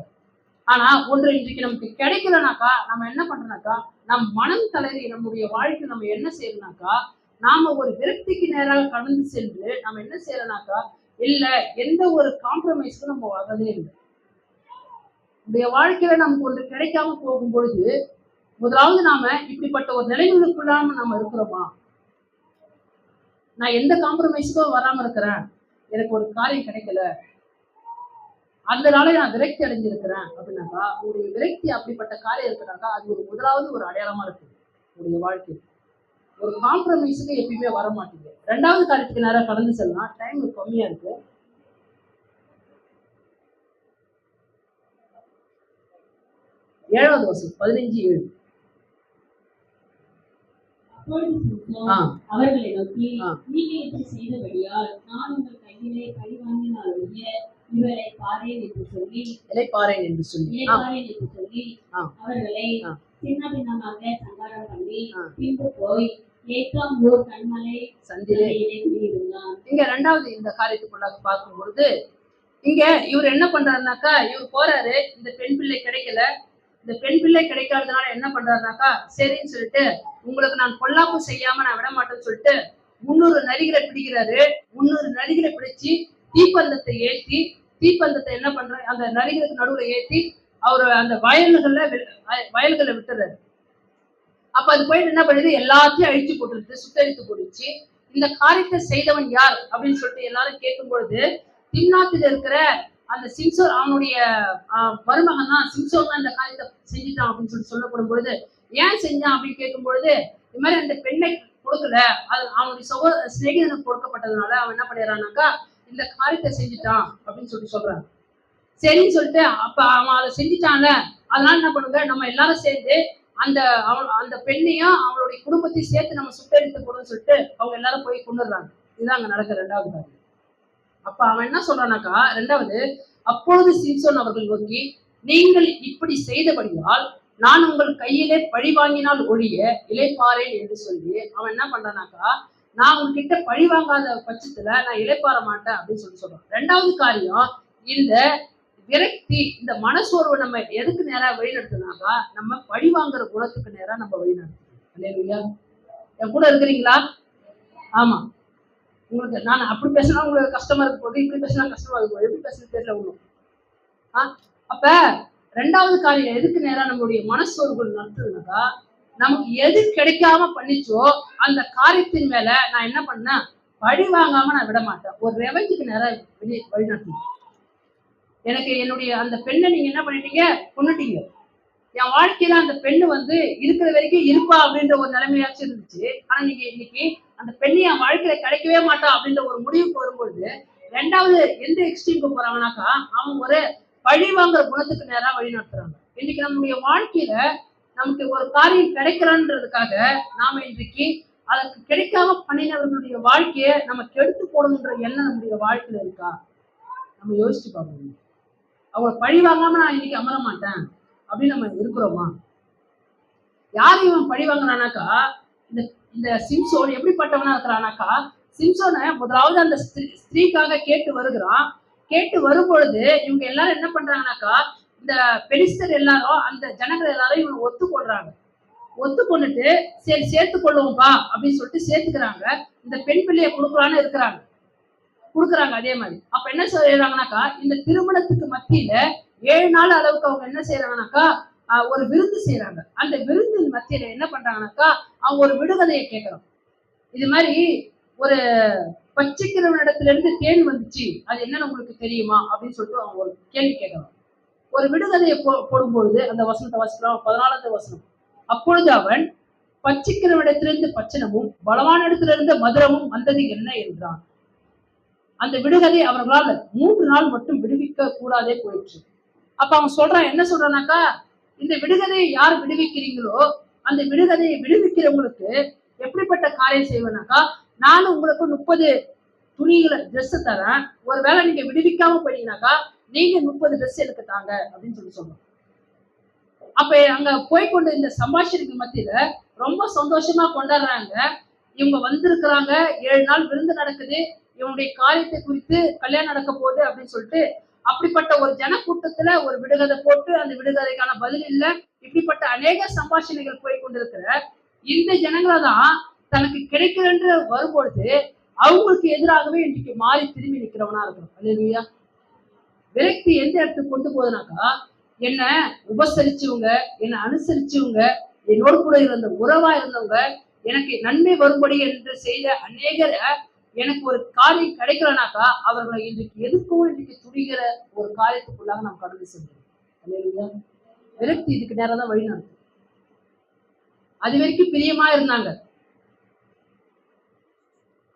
ஆனா ஒன்று இன்றைக்கு நமக்கு கிடைக்கலனாக்கா நம்ம என்ன பண்றோம்னாக்கா, நம் மனம் தளறி நம்முடைய வாழ்க்கை நம்ம என்ன செய்யறோம்னாக்கா, நாம ஒரு விரக்திக்கு நேராக கடந்து சென்று நம்ம என்ன செய்யறோம்னாக்கா, இல்ல எந்த ஒரு காம்ப்ரமைஸ்க்கும் நம்ம வர்றதே இல்லை. நம்முடைய வாழ்க்கையில நமக்கு ஒன்று கிடைக்காம போகும் பொழுது, முதலாவது நாம இப்படிப்பட்ட ஒரு நிலைமைகளுக்குள்ளாம நம்ம இருக்கிறோமா? நான் எந்த காம்ப்ரமைஸுக்கும் வராம இருக்கிறேன். எனக்கு ஒரு காரியம் கிடைக்கல. அதனால நான் விரக்தி அடைஞ்சிருக்கிறேன் அப்படின்னாக்கா, உங்களுடைய விரக்தி அப்படிப்பட்ட காரியம் இருக்குனாக்கா, அது ஒரு முதலாவது ஒரு அடையாளமா இருக்கு உங்களுடைய வாழ்க்கை. ஒரு காம்ப்ரமைஸுக்கு எப்பயுமே வர மாட்டீங்க. 2வது காரியத்துக்கு நேரம் கடந்து செல்லலாம். டைம் கம்மியா இருக்கு. 7வது வசனம் 15:7. அப்பொழுது சிம்சோன் ஆ, அவர்களை நோக்கி, ஆ. நீங்கள் இப்படி செய்தபடியால் நான் உங்கள் கையிலே பழி வாங்கினால் ஒழிய இவரை பாரேன் என்று சொல்லி இளைப்பாறேன் என்று சொல்லி. ஆ, இளைப்பாறேன் என்று சொல்லி ஆ, அவர்களை ஆ, சின்ன பின்னமாக சங்காரம் பண்ணி ஆ. பின்பு போய் ஏற்றாம் ஊர் கண்மலை சந்திலே. சந்தையிலே குடியிருந்தான். இங்க 2வது இந்த காரியத்துக்குள்ளாக பார்க்கும் பொழுது, இங்க இவர் என்ன பண்றாருனாக்கா, இவர் போறாரு. இந்த பெண் பிள்ளை கிடைக்கல. இந்த பெண் பிள்ளை கிடைக்காததுனால என்ன பண்றாருனாக்கா, சரின்னு சொல்லிட்டு உங்களுக்கு நான் பொல்லாப்பு செய்யாம நான் விட மாட்டேன்னு சொல்லிட்டு 300 நரிகளை பிடிக்கிறாரு. 300 நரிகளை பிடிச்சு தீப்பந்தத்தை ஏற்றி, தீப்பந்தத்தை என்ன பண்றாரு, அந்த நரிகளுக்கு நடுவுல ஏற்றி அவரு அந்த வயல்களை விட்டுறாரு. அப்ப அது போயிட்டு என்ன பண்ணுது, எல்லாத்தையும் அழிச்சு போட்டுருது, சுட்டரித்து போட்டுச்சு. இந்த காரியத்தை செய்தவன் யார் அப்படின்னு சொல்லிட்டு எல்லாரும் கேட்கும் பொழுது, திம்னாத்தில் இருக்கிற அந்த சிம்சோன் அவனுடைய மருமகன் தான், சிம்சோன் தான் இந்த காரியத்தை செஞ்சுட்டான் அப்படின்னு சொல்லிட்டு சொல்லப்படும் பொழுது, ஏன் செஞ்சான் அப்படின்னு கேட்கும் பொழுது, இது மாதிரி அந்த பெண்ணை கொடுக்கல, அது அவனுடைய சிநேகிதனுக்கு கொடுக்கப்பட்டதுனால அவன் என்ன பண்ணிடுறான்னாக்கா, இந்த காரியத்தை செஞ்சுட்டான் அப்படின்னு சொல்லிட்டு சொல்றாங்க. சரின்னு சொல்லிட்டு அப்ப அவன் அதை செஞ்சுட்டான்ல, அதனால என்ன பண்ணுங்க, நம்ம எல்லாரும் சேர்ந்து அந்த அந்த பெண்ணையும் அவளுடைய குடும்பத்தையும் சேர்த்து நம்ம சுட்டரித்து போடுன்னு சொல்லிட்டு அவங்க எல்லாரும் போய் கொண்டுடுறாங்க. இதுதான் அங்க நடக்கிற 2வது காரியம். அப்ப அவன் என்ன சொல்றானாக்கா, 2வது, அப்பொழுது சிம்சோன் அவர்கள் நோக்கி, நீங்கள் இப்படி செய்தபடியால் நான் உங்கள் கையிலே பழி வாங்கினால் ஒழிய இளைப்பாறேன் என்று சொல்லி அவன் என்ன பண்றானாக்கா, நான் உங்ககிட்ட பழி வாங்காத பட்சத்துல நான் இளைப்பாற மாட்டேன் அப்படின்னு சொல்லி சொல்றான். 2வது காரியம், இந்த விரக்தி, இந்த மனசோர்வு நம்ம எதுக்கு நேரா வழிநடத்துனாக்கா, நம்ம பழி வாங்குற குணத்துக்கு நேரா நம்ம வழிநடத்தணும். என் கூட இருக்கிறீங்களா? ஆமா. உங்களுக்கு நான் அப்படி பேசினா உங்களுக்கு கஷ்டமா இருக்க போகுது, இப்படி பேசினா கஷ்டமா இருக்கும். எப்படி பேசுறது தெரியல ஒண்ணும். அப்ப 2வது காரியம் எதுக்கு நேரா நம்மளுடைய மனசோர்வுகள் நடத்துதுனாக்கா, நமக்கு எது கிடைக்காம பண்ணிச்சோ அந்த காரியத்தின் மேல நான் என்ன பண்ணேன், பழி வாங்காம நான் விட மாட்டேன். ஒரு ரெவெஞ்சுக்கு நேரா வழி நடத்தணும். எனக்கு என்னுடைய அந்த பெண்ணை நீங்க என்ன பண்ணிட்டீங்க, கொன்னுட்டீங்க. என் வாழ்க்கையில அந்த பெண்ணு இருக்கிற வரைக்கும் இருப்பா அப்படின்ற ஒரு நிலைமையாச்சும் இருந்துச்சு. ஆனா நீங்க இன்னைக்கு அந்த பெண்ணு என் வாழ்க்கையில கிடைக்கவே மாட்டா அப்படின்ற ஒரு முடிவுக்கு வரும்பொழுது, 2வது எந்த எக்ஸ்ட்ரீமுக்கு போறாங்கனாக்கா, அவன் ஒரு பழி வாங்குற குணத்துக்கு நேரா வழி நடத்துறாங்க. இன்னைக்கு நம்முடைய வாழ்க்கையில நமக்கு ஒரு காரியம் கிடைக்கலன்றதுக்காக நாம இன்றைக்கு அதற்கு கிடைக்காம பண்ணினவர்களுடைய வாழ்க்கையை நம்ம கெடுத்து போடணுன்ற எண்ணம் நம்முடைய வாழ்க்கையில இருக்கா? நம்ம யோசிச்சு பார்க்கணும். அவங்களை பழி வாங்காம நான் இன்னைக்கு அமர மாட்டேன் அப்படின்னு நம்ம இருக்கிறோமா? யார் இவன் பழி வாங்குறானாக்கா, இந்த இந்த சிம்சோன் எப்படிப்பட்டவனா இருக்கிறானாக்கா, சிம்சோனை முதலாவது அந்த ஸ்திரீக்காக கேட்டு வருகிறான். கேட்டு வரும் பொழுது இவங்க எல்லாரும் என்ன பண்றாங்கனாக்கா, இந்த பெலிஸ்தர் எல்லாரும் அந்த ஜனங்கள் எல்லாரும் இவங்க ஒத்துக்கொள்றாங்க. ஒத்துக்கொண்டுட்டு சரி சேர்த்து கொள்ளுவோம்பா அப்படின்னு சொல்லிட்டு சேர்த்துக்கிறாங்க. இந்த பெண் பிள்ளையை கொடுக்கலான்னு கொடுக்குறாங்க அதே மாதிரி. அப்ப என்ன செய்யறாங்கனாக்கா, இந்த திருமணத்துக்கு மத்தியில 7 நாள் அளவுக்கு அவங்க என்ன செய்யறாங்கனாக்கா, ஒரு விருந்து செய்யறாங்க. அந்த விருந்தின் மத்தியில என்ன பண்றாங்கனாக்கா, அவங்க ஒரு விடுகதையை கேட்கறோம். இது மாதிரி ஒரு பச்சைக்கிறவனிடத்துல இருந்து தேன் வந்துச்சு, அது என்னன்னு உங்களுக்கு தெரியுமா அப்படின்னு சொல்லிட்டு அவங்க ஒரு கேள்வி கேட்கறோம். ஒரு விடுகதையை போடும்பொழுது அந்த வசனத்தை வாசிக்கிறோம். 14வது வசனம். அப்பொழுது அவன், பச்சைக்கிறவனிடத்திலிருந்து பச்சனமும் பலவான இடத்திலிருந்து மதுரமும் வந்தது என்ன என்றான். அந்த விடுகதை அவர்களால் 3 நாள் மட்டும் விடுவிக்க கூடாதே போயிடுச்சு. அப்ப அவன் சொல்றான், என்ன சொல்றானாக்கா, இந்த விடுகதையை யார் விடுவிக்கிறீங்களோ அந்த விடுகதையை விடுவிக்கிறவங்களுக்கு எப்படிப்பட்ட காரியம் செய்வேனாக்கா, நானும் உங்களுக்கு 30 துணிகளை ட்ரெஸ் தரேன். ஒருவேளை நீங்க விடுவிக்காம போயிட்டீங்கன்னாக்கா நீங்க 30 ட்ரெஸ் எனக்கு தாங்க அப்படின்னு சொல்றோம். அப்ப அங்க போய்கொண்டு இந்த சம்பாஷணைக்கு மத்தியில ரொம்ப சந்தோஷமா கொண்டாடுறாங்க. இவங்க வந்திருக்கிறாங்க, 7 நாள் விருந்து நடக்குது, இவனுடைய காரியத்தை குறித்து கல்யாணம் நடக்க போகுது அப்படின்னு சொல்லிட்டு அப்படிப்பட்ட ஒரு ஜனக்கூட்டத்துல ஒரு விடுகதை போட்டு அந்த விடுகதைக்கான பதில் இல்ல, இப்படிப்பட்ட அநேக சம்பாஷணைகள் போய் கொண்டிருக்கிற இந்த ஜனங்களை தான் தனக்கு கிடைக்கிறஎன்று வரும்பொழுது அவங்களுக்கு எதிராகவே இன்றைக்கு மாறி திரும்பி நிற்கிறவனா இருக்கணும். அல்லேலூயா. விரக்தி எந்த இடத்துக்கு கொண்டு போகுதுனாக்கா, என்ன உபசரிச்சவங்க, என்ன அனுசரிச்சவங்க, என்னோடு கூட இருந்த உறவா இருந்தவங்க, எனக்கு நன்மை வரும்படி என்று செய்த அநேகரை எனக்கு ஒரு காரியம் கிடைக்கலனாக்கா அவர்களை இன்றைக்கு எதுக்கும் இன்றைக்கு துடிகிற ஒரு காரியத்துக்குள்ளாக நாம் கடந்து சென்றோம். அல்லேலூயா. விரக்தி இதுக்கு நேரம் தான் வழி நடத்தும். அது வரைக்கும் பிரியமா இருந்தாங்க,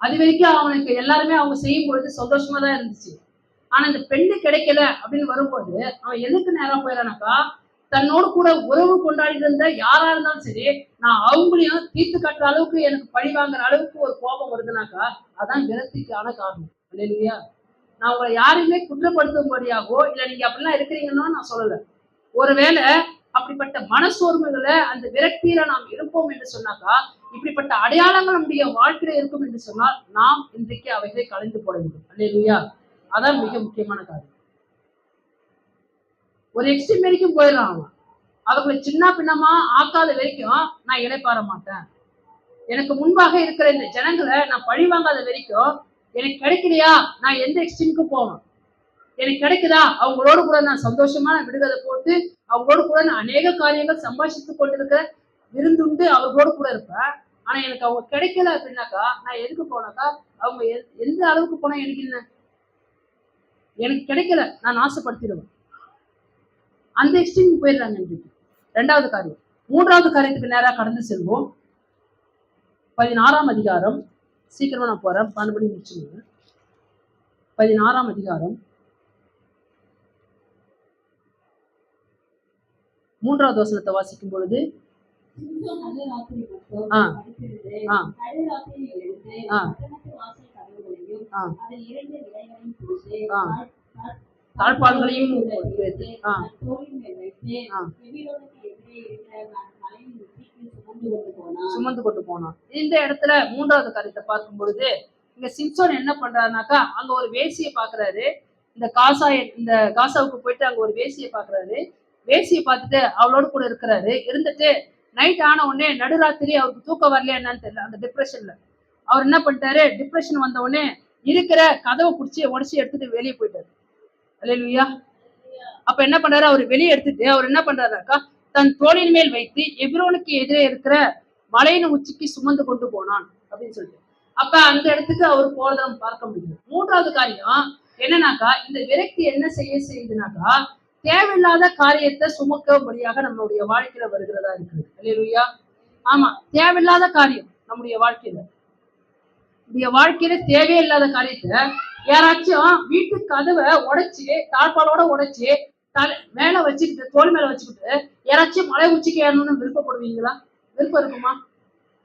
அது வரைக்கும் அவனுக்கு எல்லாருமே அவங்க செய்யும் பொழுது சந்தோஷமா தான் இருந்துச்சு. ஆனா இந்த பெண்ணு கிடைக்கல அப்படின்னு வரும்போது அவன் எதுக்கு நேரம் போயிடறானாக்கா, தன்னோடு கூட உறவு கொண்டாடிட்டு இருந்த யாரா இருந்தாலும் சரி, நான் அவங்களையும் தீர்த்து கட்டுற அளவுக்கு எனக்கு பழி வாங்குற அளவுக்கு ஒரு கோபம் வருதுனாக்கா அதான் விரக்திக்கான காரணம். இல்லையா? நான் உங்களை யாரையுமே குற்றப்படுத்தும்படியாகவோ இல்ல நீங்க அப்படிலாம் இருக்கிறீங்கன்னா நான் சொல்லல. ஒருவேளை அப்படிப்பட்ட மனசோர்வுகளை அந்த விரக்தியில நாம் இருப்போம் என்று சொன்னாக்கா, இப்படிப்பட்ட அடையாளங்கள் நம்முடைய வாழ்க்கையில இருக்கும் என்று சொன்னால் நாம் இன்றைக்கு அவைகளை கலைந்து போட வேண்டும். அல்லேலூயா. அதான் மிக முக்கியமான காரியம். ஒரு எக்ஸ்ட்ரீம் வரைக்கும் போயிடறான் அவன். அவர்களை சின்ன பின்னமா ஆக்காத வரைக்கும் நான் இளைப்பாற மாட்டேன். எனக்கு முன்பாக இருக்கிற இந்த ஜனங்களை நான் பழி வாங்காத வரைக்கும் எனக்கு கிடைக்கலையா நான் எந்த எக்ஸ்ட்ரீமுக்கு போவேன். எனக்கு கிடைக்குதா அவங்களோடு கூட நான் சந்தோஷமா விடுதலை போட்டு அவங்களோடு கூட நான் அநேக காரியங்கள் சம்பாஷித்து கொண்டிருக்கிற விருந்துண்டு அவர்களோடு கூட இருப்பேன். ஆனா எனக்கு அவங்க கிடைக்கல அப்படின்னாக்கா நான் எதுக்கு போனாக்கா அவங்க எந்த அளவுக்கு போனா எனக்கு என்ன, எனக்கு கிடைக்கல நான் ஆசைப்படுத்திடுவேன். அந்த எக்ஸ்ட்ரீம் போயிடுறாங்க இன்றைக்கு. ரெண்டாவது காரியம். மூன்றாவது காரியத்துக்கு நேராக கடந்து செல்வோம். 16ஆம் அதிகாரம். சீக்கிரமா நான் போறேன், 12 மணி முடிச்சுங்க. 16ஆம் அதிகாரம் 3வது வசனத்தை வாசிக்கும் பொழுது தாழ்பால்களையும் சுமந்து கொண்டு போனான். இந்த இடத்துல 3வது காரியத்தை பார்க்கும் பொழுது இங்க சிம்சோன் என்ன பண்றாருனாக்கா, அங்க ஒரு வேசியை பாக்குறாரு. இந்த காசாவுக்கு போயிட்டு அங்க ஒரு வேசியை பாக்குறாரு. வேசியை பார்த்துட்டு அவளோடு கூட இருக்கிறாரு. இருந்துட்டு நைட் ஆன உடனே நடுராத்திரி அவருக்கு தூக்கம் வரலையா என்னன்னு தெரியல, அந்த டிப்ரெஷன்ல அவர் என்ன பண்ணிட்டாரு, டிப்ரெஷன் வந்த உடனே இருக்கிற கதவை பிடிச்சி உடச்சி எடுத்துட்டு வெளியே போயிட்டாரு. அல்லேலூயா. அப்ப என்ன பண்றாரு, அவர் வெளியே எடுத்துட்டு அவர் என்ன பண்றாருனாக்கா, தன் தோளின் மேல் வைத்து எபிரோனுக்கு எதிரே இருக்கிற மலையின் உச்சிக்கு சுமந்து கொண்டு போனான் அப்படின்னு சொல்லிட்டு, அப்ப அந்த இடத்துக்கு அவர் போறதை நம்ம பார்க்க முடியும். 3வது காரியம் என்னன்னாக்கா, இந்த விரக்தி என்ன செய்யுதுனாக்கா, தேவையில்லாத காரியத்தை சுமக்கும்படியாக நம்மளுடைய வாழ்க்கையில வருகிறதா இருக்குது. அல்லேலூயா. ஆமா, தேவையில்லாத காரியம் நம்முடைய வாழ்க்கையில தேவையில்லாத காரியத்தை யாராச்சும் வீட்டு கதவை உடைச்சு தாழ்பாலோட உடைச்சு மேல வச்சுக்கிட்டு தோல் மேல வச்சுக்கிட்டு யாராச்சும் மலை உச்சிக்கு ஏறணும்னு விருப்பப்படுவீங்களா? விருப்பம் இருக்குமா?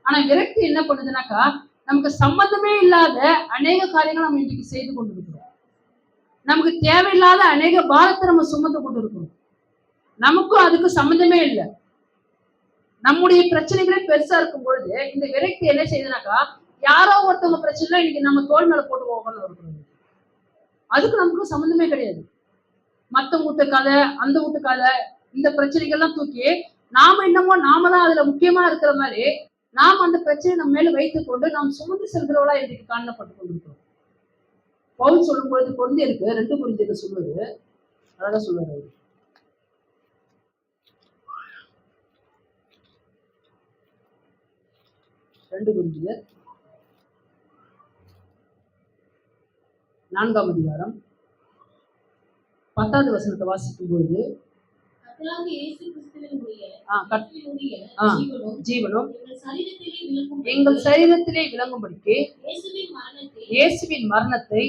ஆனா விரக்தி என்ன பண்ணுதுனாக்கா, நமக்கு சம்பந்தமே இல்லாத அநேக காரியங்கள் நம்ம இன்னைக்கு செய்து கொண்டு இருக்கிறோம். நமக்கு தேவையில்லாத அநேக பாரத்தை நம்ம சுமந்து கொண்டு இருக்கிறோம். நமக்கும் அதுக்கு சம்பந்தமே இல்லை. நம்முடைய பிரச்சனைகளே பெருசா இருக்கும் பொழுது இந்த விரக்தி என்ன செய்யுதுனாக்கா, யாரோ ஒருத்தவங்க பிரச்சனை இன்னைக்கு நம்ம தோல் மேல போட்டு போகணும்னு இருக்கிறோம். அதுக்கு நமக்கு சம்பந்தமே கிடையாது. மத்தவங்க வீட்டு கதை, அந்த வீட்டு கதை, இந்த பிரச்சனைகள்லாம் தூக்கி நாம தான் அதுல முக்கியமா இருக்கிற மாதிரி நாம் அந்த பிரச்சனை நம்ம மேல வைத்துக் கொண்டு நாம் சுமந்து செல்கிறவளா இன்றைக்கு காணப்பட்டு கொண்டிருக்கிறோம். பவுல் சொல்லும் பொழுது கொரிந்தியருக்கு 2 கொரிந்தியர் சொல்லுவாரு, அழகா சொல்லுவாரு. 2 கொரிந்தியர் 4ஆம் அதிகாரம் 10வது வசனத்தை வாசிக்கும் பொழுது, ஜீவனும் எங்கள் சரீரத்திலே விளங்கும்படிக்கு இயேசுவின் மரணத்தை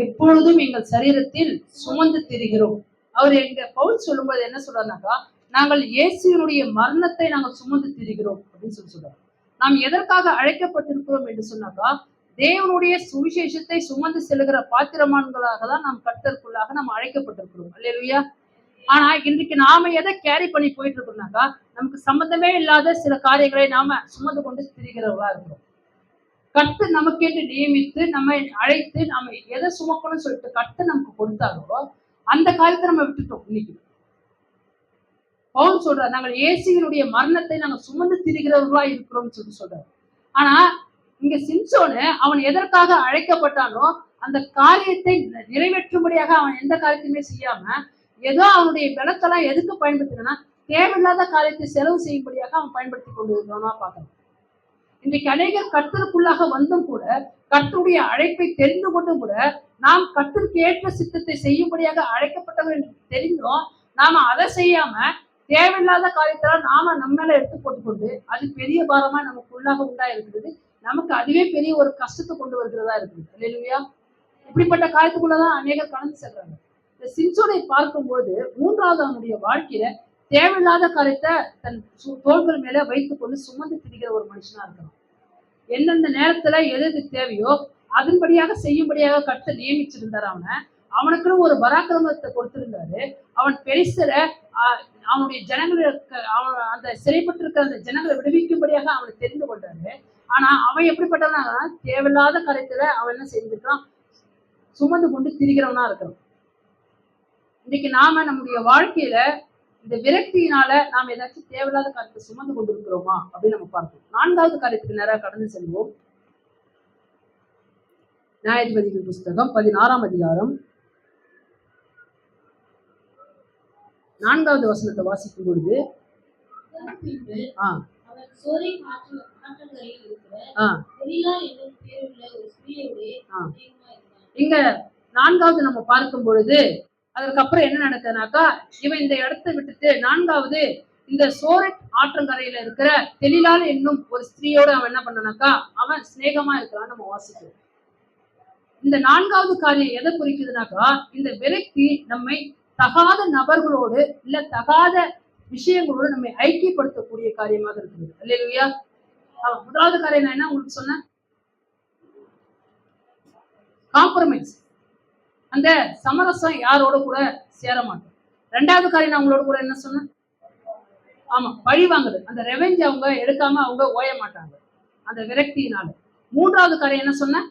எப்பொழுதும் எங்கள் சரீரத்தில் சுமந்து திரிகிறோம். அவர் எங்க பவுல் சொல்லும்போது என்ன சொல்றாருனாக்கா, நாங்கள் இயேசுவினுடைய மரணத்தை நாங்கள் சுமந்து திரிகிறோம் அப்படின்னு சொல்றாரு. நாம் எதற்காக அழைக்கப்பட்டிருக்கிறோம் என்று சொன்னாக்கா, தேவனுடைய சுவிசேஷத்தை சுமந்து செல்கிற பாத்திரமான்களாக தான் நாம் கர்த்தருக்குள்ளாக நாம் அழைக்கப்பட்டிருக்கிறோம். அல்லேலூயா. ஆனா இன்றைக்கு நாம எதை கேரி பண்ணி போயிட்டு இருக்கோம்னாக்கா, நமக்கு சம்பந்தமே இல்லாத சில காரியங்களை நாம சுமந்து கொண்டு திரிகிறவர்களா இருக்கிறோம். கர்த்தர் நமக்கென்று நியமித்து நம்மை அழைத்து நம்ம எதை சுமக்கணும்னு சொல்லிட்டு கர்த்தர் நமக்கு கொடுத்தாரோ அந்த காரியத்தை நம்ம விட்டுட்டோம். இன்னைக்கு பவுல் சொல்றார், நாங்கள் இயேசுவினுடைய மரணத்தை நாங்கள் சுமந்து திரிகிறவர்களா இருக்கிறோம்னு சொல்றாரு. ஆனா இங்க சிம்சோனு அவன் எதற்காக அழைக்கப்பட்டானோ அந்த காரியத்தை நிறைவேற்றும்படியாக அவன் எந்த காரியத்தையுமே செய்யாம ஏதோ அவனுடைய பலத்தெல்லாம் எதுக்கு பயன்படுத்தினா தேவையில்லாத காரியத்தை செலவு செய்யும்படியாக அவன் பயன்படுத்தி கொண்டு இருக்கிறானா பார்க்கணும். இன்றைக்கு அநேகர் கர்த்தருக்குள்ளாக வந்தும் கூட கர்த்தருடைய அழைப்பை தெரிந்து கொண்டும் கூட நாம் கர்த்தருக்கு ஏற்ற சித்தத்தை செய்யும்படியாக அழைக்கப்பட்டவர்கள் தெரிந்தோம் நாம அதை செய்யாம தேவையில்லாத காரியத்தெல்லாம் நாம நம்ம மேல எடுத்து போட்டுக்கொண்டு அது பெரிய பாரமா நமக்குள்ளாக உண்டா இருக்கிறது. நமக்கு அதுவே பெரிய ஒரு கஷ்டத்தை கொண்டு வருகிறதா இருக்குது. அல்லேலூயா. இப்படிப்பட்ட காரியத்துக்குள்ளதான் அநேகர் கடந்து செல்றாங்க. இந்த சிம்சோனை பார்க்கும்போது மூன்றாவது அவனுடைய வாழ்க்கையில தேவையில்லாத காரியத்தை தன் தோள்கள் மேல வைத்துக் கொண்டு சுமந்து திரிகிற ஒரு மனுஷனா இருக்கிறான். எந்தெந்த நேரத்துல எது தேவையோ அதன்படியாக செய்யும்படியாக கர்த்தர் நியமிச்சிருந்தார். அவனுக்குன்னு ஒரு பராக்கிரமத்தை கொடுத்திருந்தாரு. அவன் பெரிசர அவனுடைய ஜனங்களுக்கு அந்த சிறைப்பட்டிருக்கிற அந்த ஜனங்களை விடுவிக்கும்படியாக அவனை தெரிந்து கொண்டாரு. ஆனா அவன் எப்படிப்பட்டவனா தேவையில்லாத காரியத்துல அவன் என்ன செஞ்சிருக்கான், சுமந்து கொண்டு திரிகிறவனா இருக்கிறான். இன்னைக்கு நாம நம்முடைய வாழ்க்கையில இந்த விரக்தியினால நாம் ஏதாச்சும் தேவையில்லாத காரியத்தை சுமந்து கொண்டு இருக்கிறோமா அப்படின்னு நம்ம பார்ப்போம். நான்காவது காரியத்துக்கு நேராக கடந்து செல்வோம். நியாயாதிபதிகள் புஸ்தகம் 16ஆம் அதிகாரம் 4வது வசனத்தை வாசிக்கும் பொழுது இங்க 4வது நம்ம பார்க்கும் பொழுது அதுக்கப்புறம் என்ன நடக்குதுனாக்கா இவன் இந்த இடத்தை விட்டுட்டு 4வது இந்த சோரட் ஆற்றங்கரையில இருக்கிற தெளிலால் என்னும் ஒரு ஸ்திரீயோட அவன் என்ன பண்ணனாக்கா அவன் சிநேகமா இருக்கிறான்னு நம்ம வாசிக்கிறோம். இந்த 4வது காரியம் எதை குறிக்குதுனாக்கா இந்த விரக்தி நம்மை தகாத நபர்களோடு இல்ல தகாத விஷயங்களோடு நம்மை ஐக்கியப்படுத்தக்கூடிய காரியமாக இருக்குது. அல்லேலூயா. முதலாவது காரியம் நான் என்ன உங்களுக்கு சொன்னேன், காம்ப்ரமைஸ். அந்த சமரசம் யாரோட கூட சேர மாட்டோம். 2வது காரியம் நான் உங்களோட கூட என்ன சொன்னேன், ஆமா பழி வாங்குது. அந்த ரெவெஞ்ச் அவங்க எடுக்காம அவங்க ஓய மாட்டாங்க அந்த விரக்தியினால. 3வது காரியம் என்ன சொன்ன,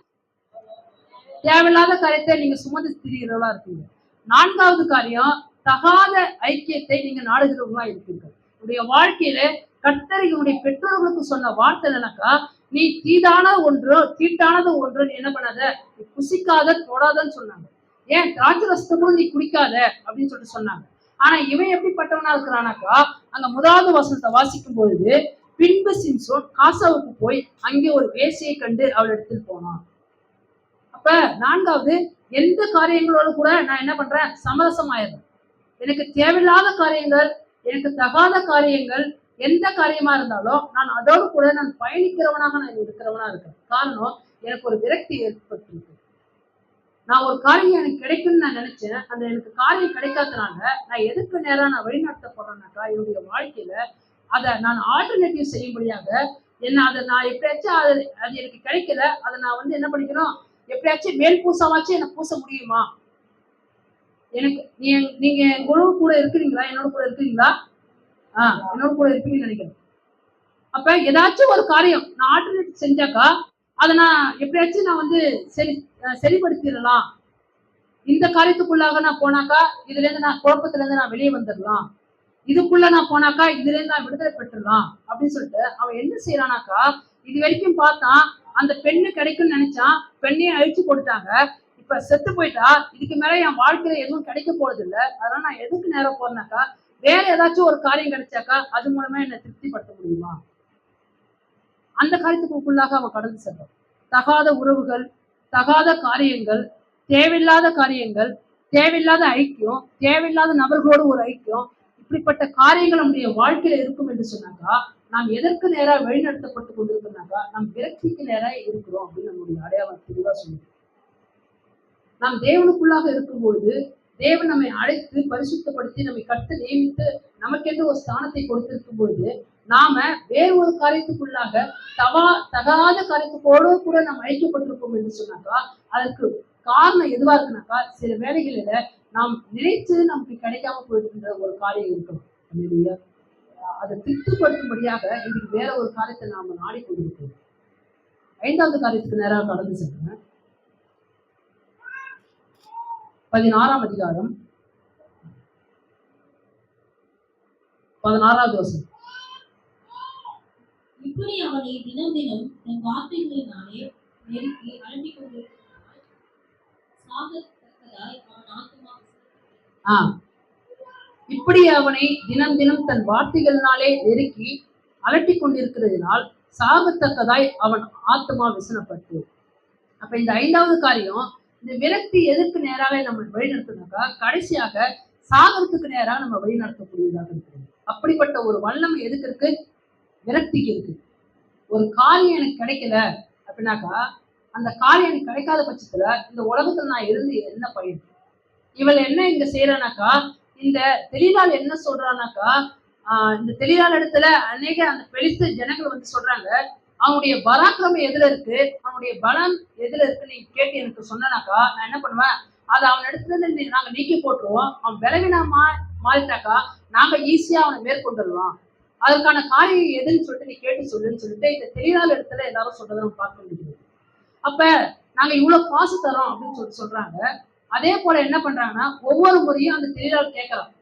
தேவையில்லாத காரியத்தை நீங்க சுமந்து திரிகிறவங்களா இருக்கீங்க. 4வது காரியம் தகாத ஐக்கியத்தை நீங்க நாடுகிறவங்களா இருப்பீங்க. உடைய வாழ்க்கையில கர்த்தர் உடைய பெற்றோர்களுக்கு சொன்ன வார்த்தை என்னன்னாக்கா, நீ தீதானது ஒன்று நீ என்ன பண்ணாத, நீ புசிக்காத தொடாதன்னு சொன்னாங்க. ஏன் திராட்சரசமும் நீ குடிக்காத அப்படின்னு சொல்லிட்டு சொன்னாங்க. ஆனா இவன் எப்படிப்பட்டவனா இருக்கிறானாக்கா அங்க 1வது வசனத்தை வாசிக்கும் பொழுது பின்பு சிம்சோன் காசாவுக்கு போய் அங்கே ஒரு வேசியை கண்டு அவள் எடுத்துட்டு போனான். அப்ப 4வது எந்த காரியங்களோடு கூட நான் என்ன பண்றேன், சமரசம் ஆயிடுறேன். எனக்கு தேவையில்லாத காரியங்கள், எனக்கு தகாத காரியங்கள் எந்த காரியமா இருந்தாலும் நான் அதோடு கூட நான் பயணிக்கிறவனாக நான் இருக்கிறவனா இருக்கிறேன். காரணம் எனக்கு ஒரு விரக்தி ஏற்பட்டிருக்கு. நான் ஒரு காரியம் எனக்கு கிடைக்கும்னு நான் நினைச்சேன், அந்த எனக்கு காரியம் கிடைக்காதனால நான் எதுக்கு நேரம் நான் வழிநடத்தப்படுறேன்னாக்கா என்னுடைய வாழ்க்கையில அதை நான் ஆல்டர்னேட்டிவ் செய்யும்படியாக அதை நான் எப்படியாச்சும் அது எனக்கு கிடைக்கல, அதை நான் என்ன பண்ணிக்கணும், எப்படியாச்சும் மேல் பூசமாச்சும் என்ன பூச முடியுமா, எனக்கு நீங்க எங்களோட கூட இருக்கிறீங்களா, என்னோட கூட இருக்கிறீங்களா, என்னோட கூட இருப்பீங்கன்னு நினைக்கிறேன். அப்ப ஏதாச்சும் ஒரு காரியம் நான் ஆல்டர்னேட்டிவ் செஞ்சாக்கா அதை நான் எப்படியாச்சும் நான் சரிப்படுத்திடலாம். இந்த காரியத்துக்குள்ளாக நான் போனாக்கா இதுல இருந்து நான் குழப்பத்துல இருந்து நான் வெளியே வந்துடலாம், இதுக்குள்ள நான் போனாக்கா இதுல இருந்து நான் விடுதலை பெற்றுடலாம் அப்படின்னு சொல்லிட்டு அவன் என்ன செய்யறானாக்கா, இது வரைக்கும் பார்த்தா அந்த பெண்ணு கிடைக்கும்னு நினைச்சான், பெண்ணையும் அழிச்சு கொடுத்தாங்க, இப்ப செத்து போயிட்டா, இதுக்கு மேல என் வாழ்க்கையில எதுவும் கிடைக்க போறது இல்லை, அதனால நான் எதுக்கு நேரம் போறேனாக்கா வேற ஏதாச்சும் ஒரு காரியம் கிடைச்சாக்கா அது மூலமா என்னை திருப்திப்படுத்த முடியுமா, அந்த காரியத்துக்குள்ளாக அவன் கடந்து செல்றான். தகாத உறவுகள், தகாத காரியங்கள், தேவையில்லாத காரியங்கள், தேவையில்லாத ஐக்கியம், தேவையில்லாத நபர்களோடு ஒரு ஐக்கியம், இப்படிப்பட்ட காரியங்கள் நம்முடைய வாழ்க்கையில இருக்கும் என்று சொன்னாக்கா நாம் எதற்கு நேராக வழிநடத்தப்பட்டு கொண்டிருக்கிறோம்னாக்கா நம் விரக்திக்கு நேராக இருக்கிறோம் அப்படின்னு நம்முடைய அடையாளம் தெளிவா சொல்லுது. நாம் தேவனுக்குள்ளாக இருக்கும் பொழுது தேவன் நம்மை அழைத்து பரிசுத்தப்படுத்தி நம்மை கட்டு நியமித்து நமக்கென்று ஒரு ஸ்தானத்தை கொடுத்திருக்கும் பொழுது நாம வேறு ஒரு காரியத்துக்குள்ளாக தகாத காரியத்துக்கோடு கூட நாம் அழைக்கப்பட்டிருக்கோம் என்று சொன்னாக்கா அதற்கு காரணம் எதுவா இருக்குனாக்கா சில வேலைகளில நாம் நினைத்து நமக்கு கிடைக்காம போயிட்டு ஒரு காரியம் இருக்கணும். அதை திருப்திப்படுத்தும்படியாக இன்னைக்கு வேற ஒரு காரியத்தை நாம நாடிக்கொண்டிருக்கிறோம். 5வது காரியத்துக்கு நேராக கடந்து செல்லுங்க. 16ஆம் அதிகாரம் 16வது வசனம். இப்படி அவனை தினம் தினம் தன் வார்த்தைகளினாலே நெருக்கி அலட்டிக் கொண்டிருக்கிறான். சாகத்தக்கதாய் அவன் ஆத்துமா இப்படி அவனை தினம் தினம் தன் வார்த்தைகளினாலே நெருக்கி அலட்டிக் கொண்டிருக்கிறதுனால் சாகத்தக்கதாய் அவன் ஆத்மா விசனப்பட்டு. அப்ப இந்த 5வது காரியம், இந்த விரக்தி எதற்கு நேராக நம்ம வழிநடத்தினாக்கா கடைசியாக சாகரத்துக்கு நேராக நம்ம வழிநடத்தக்கூடியதாக இருக்கிறது. அப்படிப்பட்ட ஒரு வல்லமை எதுக்கு இருக்கு? விரக்திக்கு இருக்கு. ஒரு காரியம் எனக்கு கிடைக்கல அப்படின்னாக்கா அந்த காரியம் எனக்கு கிடைக்காத பட்சத்துல இந்த உலகத்துல நான் இருந்து என்ன பயன்? இவள் என்ன இங்க செய்யறானாக்கா, இந்த தெளிவால் என்ன சொல்றானாக்கா, இந்த தெளிவால் இடத்துல அநேக அந்த பெலிஸ்த ஜனங்கள் வந்து சொல்றாங்க, அவனுடைய பராக்கிரமம் எதுல இருக்கு, அவனுடைய பலம் எதுல இருக்கு நீ கேட்டு எனக்கு சொன்னாக்கா நான் என்ன பண்ணுவேன், அதை அவன் இடத்துல இருந்து நாங்க நீக்கி போட்டுருவோம். அவன் பலவீனமா மாறிட்டாக்கா நாங்க ஈஸியா அவனை மேற்கொண்டுடலாம். அதற்கான காரியம் எதுன்னு சொல்லிட்டு நீ கேட்டு சொல்லுன்னு சொல்லிட்டு இந்த தெளிவால் இடத்துல எல்லாரும் சொல்றதை நம்ம பார்க்க முடியுது. அப்ப நாங்க இவ்வளவு காசு தரோம் அப்படின்னு சொல்லிட்டு சொல்றாங்க. அதே போல என்ன பண்றாங்கன்னா ஒவ்வொரு முறையும் அந்த தெளிவால் கேட்கலாம்,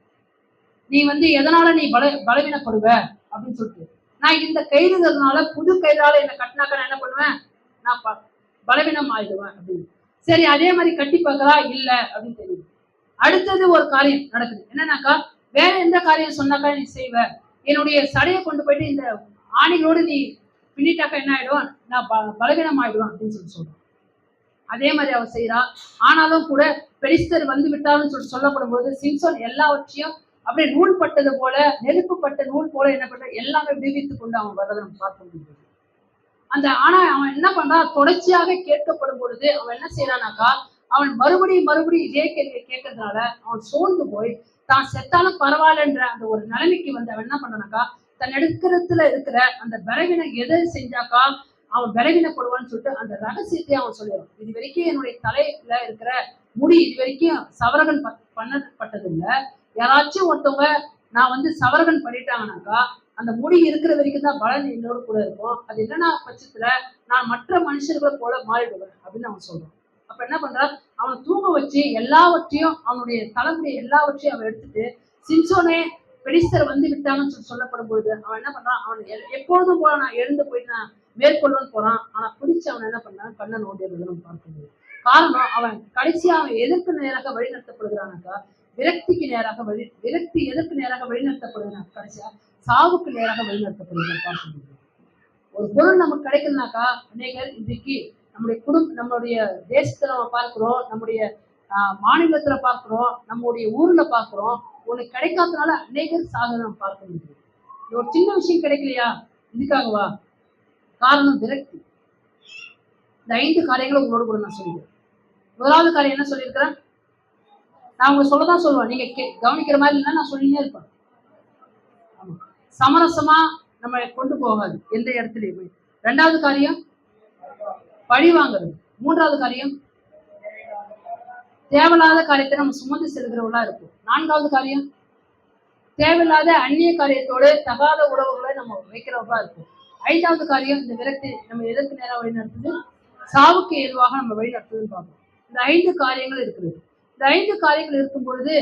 நீ வந்து எதனால நீ பலவீனப்படுவ அப்படின்னு சொல்லிட்டு, நான் இந்த கைதுனால புது கைதால என்ன கட்டினாக்க நான் என்ன பண்ணுவேன், நான் பலவீனம் ஆயிடுவேன் அப்படின்னு. சரி, அதே மாதிரி கட்டி பார்க்கலாம், இல்ல அப்படின்னு தெரியுது. அடுத்தது ஒரு காரியம் நடக்குது, என்னன்னாக்கா வேற எந்த காரியம் சொன்னாக்கா நீ செய்வ, என்னுடைய சடையை கொண்டு போயிட்டு இந்த ஆணிகளோடு நீ பின்னிட்டாக்கா என்ன ஆயிடும், நான் பலவீனம் ஆயிடுவேன் அப்படின்னு சொல்லி சொல்றேன். அதே மாதிரி அவ செய்யறா. ஆனாலும் கூட பெலிஸ்தர் வந்து விட்டாலும் சொல்லி சொல்லப்படும் போது சிம்சோன் எல்லாவற்றையும் அப்படியே நூல் பட்டது போல, நெருப்பு பட்ட நூல் போல என்ன பண்ற எல்லாமே விடுவித்துக் கொண்டு அவன் வர்றதை நம்ம பார்க்க முடியுது. ஆனா அவன் என்ன பண்றான், தொடர்ச்சியாக கேட்கப்படும் பொழுது அவன் என்ன செய்யறானாக்கா, அவன் மறுபடியும் இதே கேள்வியை கேட்கறதுனால அவன் சோர்ந்து போய் தான் செத்தாலும் பரவாயில்லன்ற அந்த ஒரு நிலைமைக்கு வந்து அவன் என்ன பண்ணானாக்கா, தன் எடுக்கிறதுல இருக்கிற அந்த பலவீனம் எதை செஞ்சாக்கா அவன் பலவீனப்படுவான்னு சொல்லிட்டு அந்த ரகசியத்தை அவன் சொல்லிடுவான். இது வரைக்கும் என்னுடைய தலையில இருக்கிற முடி இது வரைக்கும் சவரகன் பண்ணப்பட்டது இல்லை. யாராச்சும் ஒருத்தவங்க நான் வந்து சவரகன் பண்ணிட்டாங்கனாக்கா அந்த முடி இருக்கிற வரைக்கும் தான் பலன் என்னோட கூட இருக்கும். அது என்னன்னா பட்சத்துல நான் மற்ற மனுஷர்களை போல மாறிடுவேன் அப்படின்னு அவன் சொல்றான். அப்ப என்ன பண்றான், அவனை தூங்க வச்சு எல்லாவற்றையும் அவனுடைய தலைமுறை எல்லாவற்றையும் அவன் எடுத்துட்டு சிம்சோனே பெலிஸ்தர் வந்து விட்டாங்கன்னு சொல்லி சொல்லப்படும் பொழுது அவன் என்ன பண்றான், அவன் எப்பொழுதும் போல நான் எழுந்து போயிட்டு நான் மேற்கொள்ளுன்னு போறான். ஆனா பிடிச்சு அவன் என்ன பண்ணான், கண்ணை நோண்டியதை நம்ம பார்க்க முடியும். காரணம், அவன் கடைசியா அவன் எதற்கு நேராக வழி நடத்தப்படுகிறானாக்கா விரக்திக்கு நேராக விரக்தி எதற்கு நேராக வழிநடத்தப்படுகிறான், கடைசியா சாவுக்கு நேராக வழிநடத்தப்படுகிறான் பார்க்க முடியும். ஒரு பொருள் நமக்கு கிடைக்கணும்னாக்கா அநேகர் இன்றைக்கு நம்முடைய நம்மளுடைய தேசத்துல நம்ம பார்க்கிறோம், நம்முடைய மாநிலத்துல பார்க்கிறோம், நம்முடைய ஊர்ல பார்க்கிறோம். உனக்கு கிடைக்காதனால அநேகர் சாக நம்ம பார்க்க முடியும். ஒரு சின்ன விஷயம் கிடைக்கலையா, இதுக்காகவா? காரணம் விரக்தி. இந்த 5 காரியங்களும் உங்களோட கூட நான் சொல்லிடுறேன். முதலாவது காரியம் என்ன சொல்லியிருக்கிறேன், நான் உங்க சொல்லதான் சொல்லுவேன், நீங்க கவனிக்கிற மாதிரி இல்லைன்னா நான் சொல்லினே இருப்பேன். ஆமா, சமரசமா நம்ம கொண்டு போகாது எந்த இடத்துலயுமே. 2வது காரியம் பழி வாங்குறது. 3வது காரியம் தேவையில்லாத காரியத்தை நம்ம சுமந்து செல்கிறவங்களா இருக்கும். 4வது காரியம் தேவையில்லாத அந்நிய காரியத்தோடு தகாத உறவுகளை நம்ம வைக்கிறவங்களா இருக்கும். 5வது காரியம் இந்த விரக்தி நம்ம எதற்கு நேரம் வழி நடத்துது, சாவுக்கு ஏதுவாக நம்ம வழி நடத்துதுன்னு பார்ப்போம். இந்த 5 காரியங்கள் இருக்குது. இந்த 5 காரியங்கள் இருக்கும் பொழுது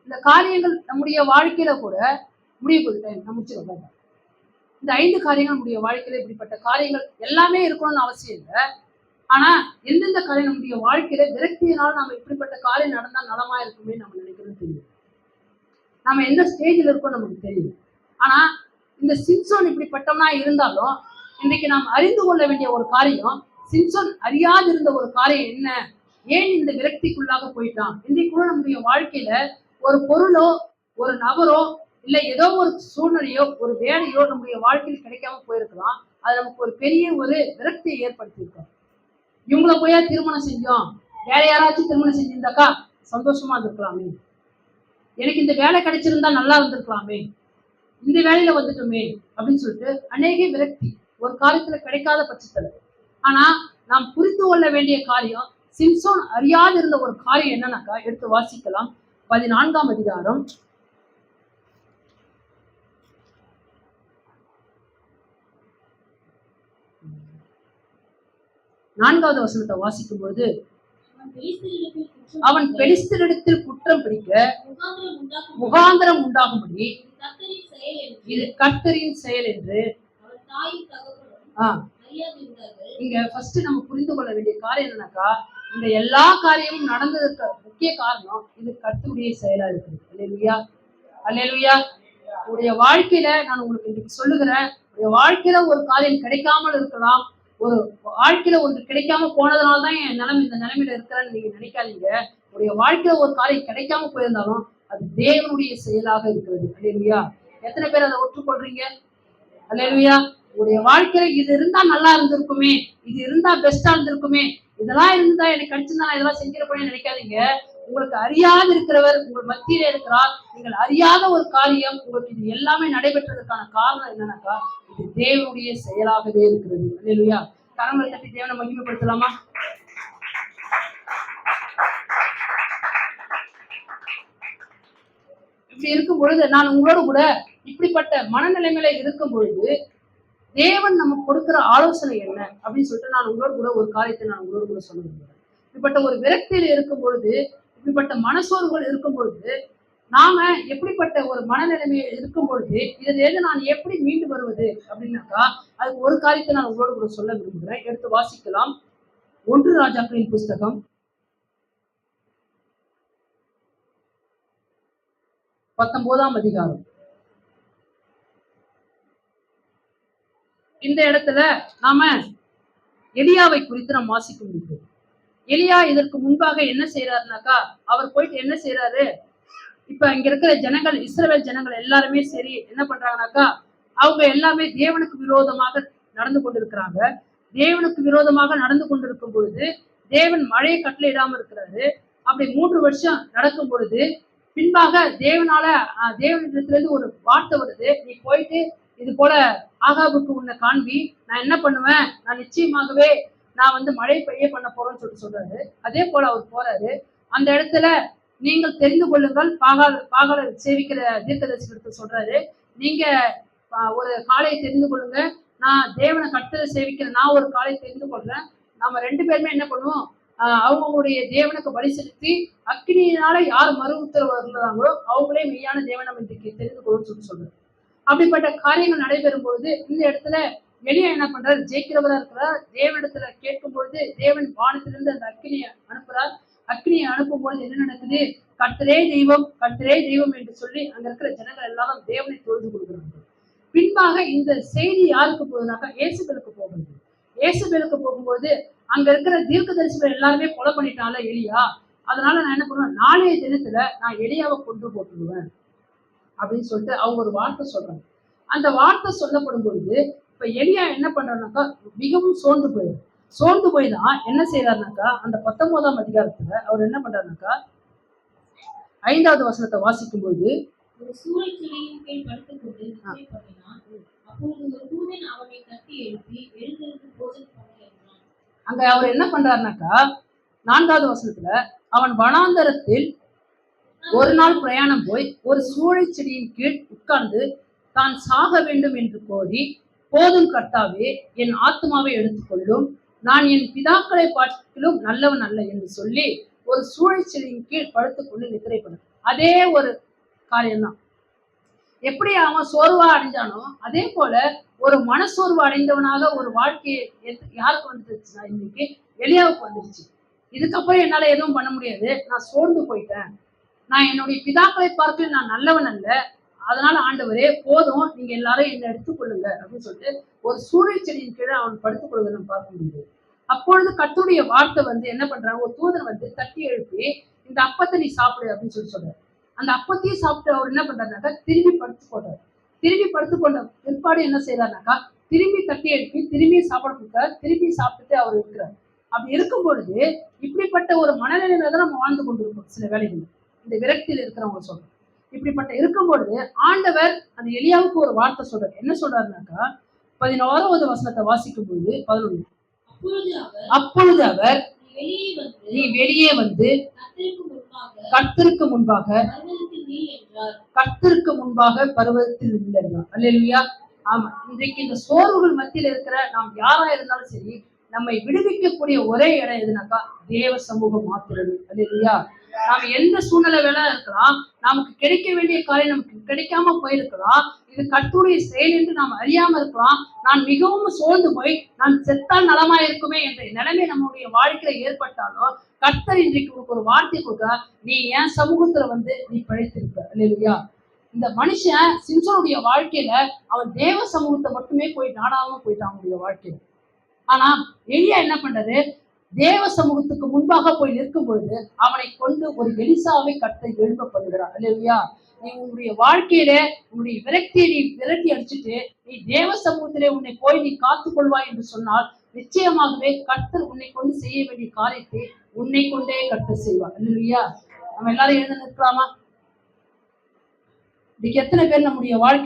இந்த காரியங்கள் நம்முடைய வாழ்க்கையில கூட முடிய போகுது. நம்ம முடிச்சிருக்கோம். இந்த 5 காரியங்கள் நம்முடைய வாழ்க்கையில இப்படிப்பட்ட காரியங்கள் எல்லாமே இருக்கணும்னு அவசியம் இல்லை. ஆனா எந்தெந்த காரியம் நம்முடைய வாழ்க்கையில விரக்தியினால் நம்ம இப்படிப்பட்ட காரியம் நடந்தா நலமா இருக்குமே நம்ம நினைக்கிறது தெரியும். நம்ம எந்த ஸ்டேஜில் இருக்கோம் நமக்கு தெரியும். ஆனா இந்த சிம்சோன் இப்படிப்பட்டவனா இருந்தாலும் இன்றைக்கு நாம் அறிந்து கொள்ள வேண்டிய ஒரு காரியம், சிம்சோன் அறியாது இருந்த ஒரு காரியம் என்ன, ஏன் இந்த விரக்திக்குள்ளாக போயிட்டான். இன்றைக்குள்ள நம்முடைய வாழ்க்கையில ஒரு பொருளோ ஒரு நபரோ இல்ல ஏதோ ஒரு சூழ்நிலையோ ஒரு வேலையோ நம்முடைய வாழ்க்கையில் கிடைக்காம போயிருக்கலாம். அது நமக்கு ஒரு பெரிய ஒரு விரக்தியை ஏற்படுத்தியிருக்கோம். இவங்களை போயா திருமணம் செஞ்சோம், வேற யாராச்சும் திருமணம் செஞ்சிருந்தாக்கா சந்தோஷமா இருந்திருக்கலாமே, எனக்கு இந்த வேலை கிடைச்சிருந்தா நல்லா இருந்திருக்கலாமே, இந்த வேலையில வந்துட்டோமே அப்படின்னு சொல்லிட்டு அநேக விரக்தி ஒரு காரியத்துல கிடைக்காத பட்சத்துல. ஆனா நாம் புரிந்து கொள்ள வேண்டிய காரியம், சிம்சோன் அறியாது இருந்த ஒரு காரியம் என்னன்னாக்கா எடுத்து வாசிக்கலாம். 14ஆம் அதிகாரம் 14 4வது வசனத்தை வாசிக்கும் பொழுது, அவன் பெலிஸ்தரிடத்தில் குற்றம் அவன் பெலிஸ்தரிடத்தில் குற்றம் பிடிக்க முகாந்திரம் உண்டாக்கும்படி முகாந்திரம் உண்டாகும்படி இது கர்த்தரின் செயல் இது கர்த்தரின் செயல் என்று என்று அவன் தாயும் தகப்பனும் ஆ, அறியாதிருந்தார்கள். இங்க ஃபர்ஸ்ட் நம்ம புரிந்து கொள்ள வேண்டிய காரியம் என்னன்னாக்கா, இந்த எல்லா காரியமும் நடந்ததுக்கு முக்கிய காரணம் இது கர்த்தருடைய செயலா இருக்குது. அல்லேலூயா, அல்லேலூயா. உங்களுடைய வாழ்க்கையில நான் உங்களுக்கு இன்னைக்கு சொல்லுகிறேன், உங்களுடைய வாழ்க்கையில ஒரு காரியம் கிடைக்காமல் இருக்கலாம். ஒரு வாழ்க்கையில ஒன்று கிடைக்காம போனதுனால தான் என் நிலைமை இந்த நிலைமையில இருக்கிறேன்னு நீங்க நினைக்காதீங்க. உங்களுடைய வாழ்க்கையில ஒரு காரியம் கிடைக்காம போயிருந்தாலும் அது தேவனுடைய செயலாக இருக்கிறது. அல்லேலூயா. எத்தனை பேர் அதை ஒற்றுக்கொள்றீங்க? அல்லேலூயா. உங்களுடைய வாழ்க்கையில இது இருந்தா நல்லா இருந்திருக்குமே, இது இருந்தா பெஸ்டா இருந்திருக்குமே, இதெல்லாம் இருந்தா எனக்கு கிடைச்சிருந்தா நான் இதெல்லாம் செஞ்சிருப்பேன்னு நினைக்காதீங்க. உங்களுக்கு அறியாது இருக்கிறவர் உங்கள் மத்தியிலே இருக்கிறார். நீங்கள் அறியாத ஒரு காரியம் உங்களுக்கு இது எல்லாமே நடைபெற்றதற்கான காரணம் என்னன்னாக்கா, இது தேவனுடைய செயலாகவே இருக்கிறது. அல்லேலூயா. கரங்களை தட்டி தேவனை மகிமைப்படுத்தலாமா? இப்படி இருக்கும் பொழுது நான் உங்களோட கூட இப்படிப்பட்ட மனநிலைமையில இருக்கும் பொழுது தேவன் நமக்கு கொடுக்கிற ஆலோசனை என்ன அப்படின்னு சொல்லிட்டு நான் உங்களோட கூட ஒரு காரியத்தை நான் உங்களோட கூட சொல்ல விரும்புகிறேன். இப்படிப்பட்ட ஒரு விரக்தியில் இருக்கும் பொழுது, இப்படிப்பட்ட மனசோர்வுகள் இருக்கும் பொழுது, நாம எப்படிப்பட்ட ஒரு மனநிலைமையில் இருக்கும் பொழுது இதிலிருந்து நான் எப்படி மீண்டு வருவது அப்படின்னாக்கா, அதுக்கு ஒரு காரியத்தை நான் உங்களோட கூட சொல்ல விரும்புகிறேன். எடுத்து வாசிக்கலாம். 1 ராஜாக்களின் புஸ்தகம் 19ஆம் அதிகாரம். இந்த இடத்துல நாம எலியாவை குறித்து நாம் வாசிக்க முடியும். எலியா இதற்கு முன்பாக என்ன செய்யறாருனாக்கா, அவர் போயிட்டு என்ன செய்யறாரு, இப்ப இங்க இருக்கிற ஜனங்கள், இஸ்ரவேல் ஜனங்கள் எல்லாருமே சரி என்ன பண்றாங்கனாக்கா, அவங்க எல்லாமே தேவனுக்கு விரோதமாக நடந்து கொண்டிருக்கிறாங்க. தேவனுக்கு விரோதமாக நடந்து கொண்டிருக்கும் பொழுது தேவன் மழையை கட்டளையிடாம இருக்கிறாரு. அப்படி 3 வருஷம் நடக்கும் பொழுது பின்பாக தேவனிடத்திலிருந்து ஒரு வார்த்தை வருது, நீ போயிட்டு இது போல ஆகாபுக்கு உன்னை காண்பி, நான் என்ன பண்ணுவேன், நான் நிச்சயமாகவே நான் மழை பெய்ய பண்ண போறேன்னு சொல்றாரு. அதே போல அவர் போறாரு. அந்த இடத்துல நீங்கள் தெரிந்து கொள்ளுங்கள், பாகால சேவிக்கிற தீர்க்கதரிசிகளுக்கு சொல்றாரு, நீங்க ஒரு காளையை தெரிந்து கொள்ளுங்க, நான் தேவனை கட்டளை சேவிக்கிற நான் ஒரு காளையை தெரிந்து கொள்றேன், நாம 2 பேருமே என்ன பண்ணுவோம், அவங்களுடைய தேவனுக்கு பலி செலுத்தி அக்கினியினால யார் மறு உத்தரவு வருகிறாங்களோ அவங்களே மெய்யான தேவனம் இன்றைக்கு தெரிந்து கொள்ளுன்னு சொல்றாரு. அப்படிப்பட்ட காரியங்கள் நடைபெறும் பொழுது இந்த இடத்துல எலியா என்ன பண்றாரு, ஜெயிக்கிறவரா இருக்கிறார். தேவனிடத்துல கேட்கும் பொழுது தேவன் வானத்திலிருந்து அந்த அக்கினியை அனுப்புறார். அக்கினியை அனுப்பும் பொழுது என்ன நடக்குது, கர்த்தரே தெய்வம், கர்த்தரே தெய்வம் என்று சொல்லி அங்க இருக்கிற ஜனங்கள் எல்லாரும் தேவனை தொழுது கொடுக்குறாங்க. பின்பாக இந்த செய்தி யாருக்கு போகுதுனாக்கா, இயேசுபேலுக்கு போகுது. இயேசுபேலுக்கு போகும்போது அங்க இருக்கிற தீர்க்கதரிசிகள் எல்லாருமே கொலை பண்ணிட்டால எலியா, அதனால நான் என்ன பண்ணுவேன், நாளைய தினத்துல நான் எலியாவை கொண்டு போட்டுடுவேன் அப்படின்னு சொல்லிட்டு அவங்க ஒரு வார்த்தை சொல்றாங்க. அந்த வார்த்தை சொல்லப்படும் பொழுது இப்ப எலியா என்ன பண்றாருனாக்கா, மிகவும் சோர்ந்து போய் தான் என்ன செய்யறாருனாக்கா, அந்த 19ஆம் அதிகாரத்துல அவர் என்ன பண்றாருனாக்கா, 5வது வசனத்தை வாசிக்கும் போது, ஒரு சூறைச்செடியின் கீழ் படுத்துக்கொண்டு நித்திரை பண்ணினான். அப்பொழுது ஒரு தூதன் அவனை தட்டி எழுப்பி, எழுந்திருந்து போஜனம் பண்ணு என்றான். அங்க அவர் என்ன பண்றாருனாக்கா, 4வது வசனத்துல, அவன் வனாந்தரத்தில் ஒரு நாள் பிரயாணம் போய் ஒரு சூழை செடியின் கீழ் உட்கார்ந்து தான் சாக வேண்டும் என்று கோரி, போதும் கர்த்தாவே, என் ஆத்மாவை எடுத்துக்கொள்ளும், நான் என் பிதாக்களை பார்க்கிலும் நல்லவன் அல்ல என்று சொல்லி ஒரு சூழை செடியின் கீழ் படுத்துக்கொண்டு நித்திரை பண்ண. அதே ஒரு காரியம்தான். எப்படி அவன் சோர்வா அடைஞ்சானோ அதே போல ஒரு மனசோர்வு அடைந்தவனாக ஒரு வாழ்க்கையை யாருக்கு வந்துருச்சுன்னா இன்னைக்கு எலியாவுக்கு வந்துருச்சு. இதுக்கப்புறம் என்னால எதுவும் பண்ண முடியாது, நான் சோர்ந்து போயிட்டேன், நான் என்னுடைய பிதாக்களை பார்க்க நான் நல்லவன் அல்ல, அதனால ஆண்டவரே போதும், நீங்க எல்லாரும் என்னை எடுத்துக்கொள்ளுங்க அப்படின்னு சொல்லிட்டு ஒரு சூழை செடியின் கீழே அவன் படுத்துக் கொள்வதை நம்ம பார்க்க முடியுது. அப்பொழுது கர்த்தருடைய வார்த்தை என்ன பண்றாங்க, ஒரு தூதன் தட்டி எழுப்பி, இந்த அப்பத்தை நீ சாப்பிடு அப்படின்னு சொல்றாரு. அந்த அப்பத்தையும் சாப்பிட்டு அவர் என்ன பண்றாருனாக்கா, திரும்பி படுத்து போட்டார். திரும்பி படுத்து கொண்ட பிற்பாடு என்ன செய்யறாருனாக்கா, திரும்பி தட்டி எழுப்பி திரும்பி சாப்பிட கொடுத்தார். திரும்பி சாப்பிட்டுட்டு அவர் இருக்கிறார். அப்படி இருக்கும் பொழுது இப்படிப்பட்ட ஒரு மனநிலையில தான் நம்ம வாழ்ந்து கொண்டிருக்கோம். சில வேலைகள் இந்த விரக்தியில் இருக்கிறவங்க சொல்றோம். இப்படிப்பட்ட இருக்கும் பொழுது ஆண்டவர் அந்த எலியாவுக்கு ஒரு வார்த்தை சொல்றாரு. என்ன சொல்றாருனாக்கா, 11வது வசனத்தை வாசிக்கும் பொழுது 11, அப்பொழுது அவர் நீ வெளியே வந்து கர்த்தருக்கு முன்பாக பர்வதத்தில் நின்றார். அல்லேலூயா. ஆமா, இன்றைக்கு இந்த சோர்வுகள் மத்தியில் இருக்கிற நாம் யாரா இருந்தாலும் சரி, நம்மை விடுவிக்கக்கூடிய ஒரே இடம் எதுனாக்கா தேவ சமூகம் மாத்திரமே. அல்லேலூயா. நாம் எந்த சூழ்நிலை வேணா இருக்கலாம், நமக்கு கிடைக்க வேண்டிய காரியம் நமக்கு கிடைக்காம போயிருக்கலாம், இது கர்த்தருடைய செயல் என்று நாம் அறியாம இருக்கலாம், நான் மிகவும் சோர்ந்து போய் நான் செத்தால் நலமா இருக்குமே என்ற நிலைமை நம்முடைய வாழ்க்கையில ஏற்பட்டாலும் கர்த்தர் இன்றைக்கு உனக்கு ஒரு வார்த்தை கொடுக்கிறா, நீ என் சமூகத்துல நீ பிழைத்திருக்க. அல்லேலூயா. இந்த மனுஷன் சிம்சோனுடைய வாழ்க்கையில அவன் தேவ சமூகத்தை மட்டுமே போய் நாடாம போயிட்டான் அவனுடைய வாழ்க்கையில. ஆனா எலியா என்ன பண்றது, தேவ சமூகத்துக்கு முன்பாக போய் நிற்கும் பொழுது அவனை கொண்டு ஒரு எலிசாவை கர்த்தர் எழும்ப பண்ணுகிறார். அல்லேலூயா. நீ உன்னுடைய வாழ்க்கையில உன்னுடைய விரக்தியை நீ விரட்டி அடிச்சுட்டு நீ தேவ சமூகத்திலே உன்னை போய் நீ காத்துக் கொள்வாய் என்று சொன்னால் நிச்சயமாகவே கர்த்தர் உன்னை கொண்டு செய்ய வேண்டிய காரியத்தை உன்னை கொண்டே கர்த்தர் செய்வார். அல்லேலூயா. நம்ம எல்லாரும் எழுந்து நிற்கலாமா? இன்னைக்கு எத்தனை பேர் நம்முடைய வாழ்க்கை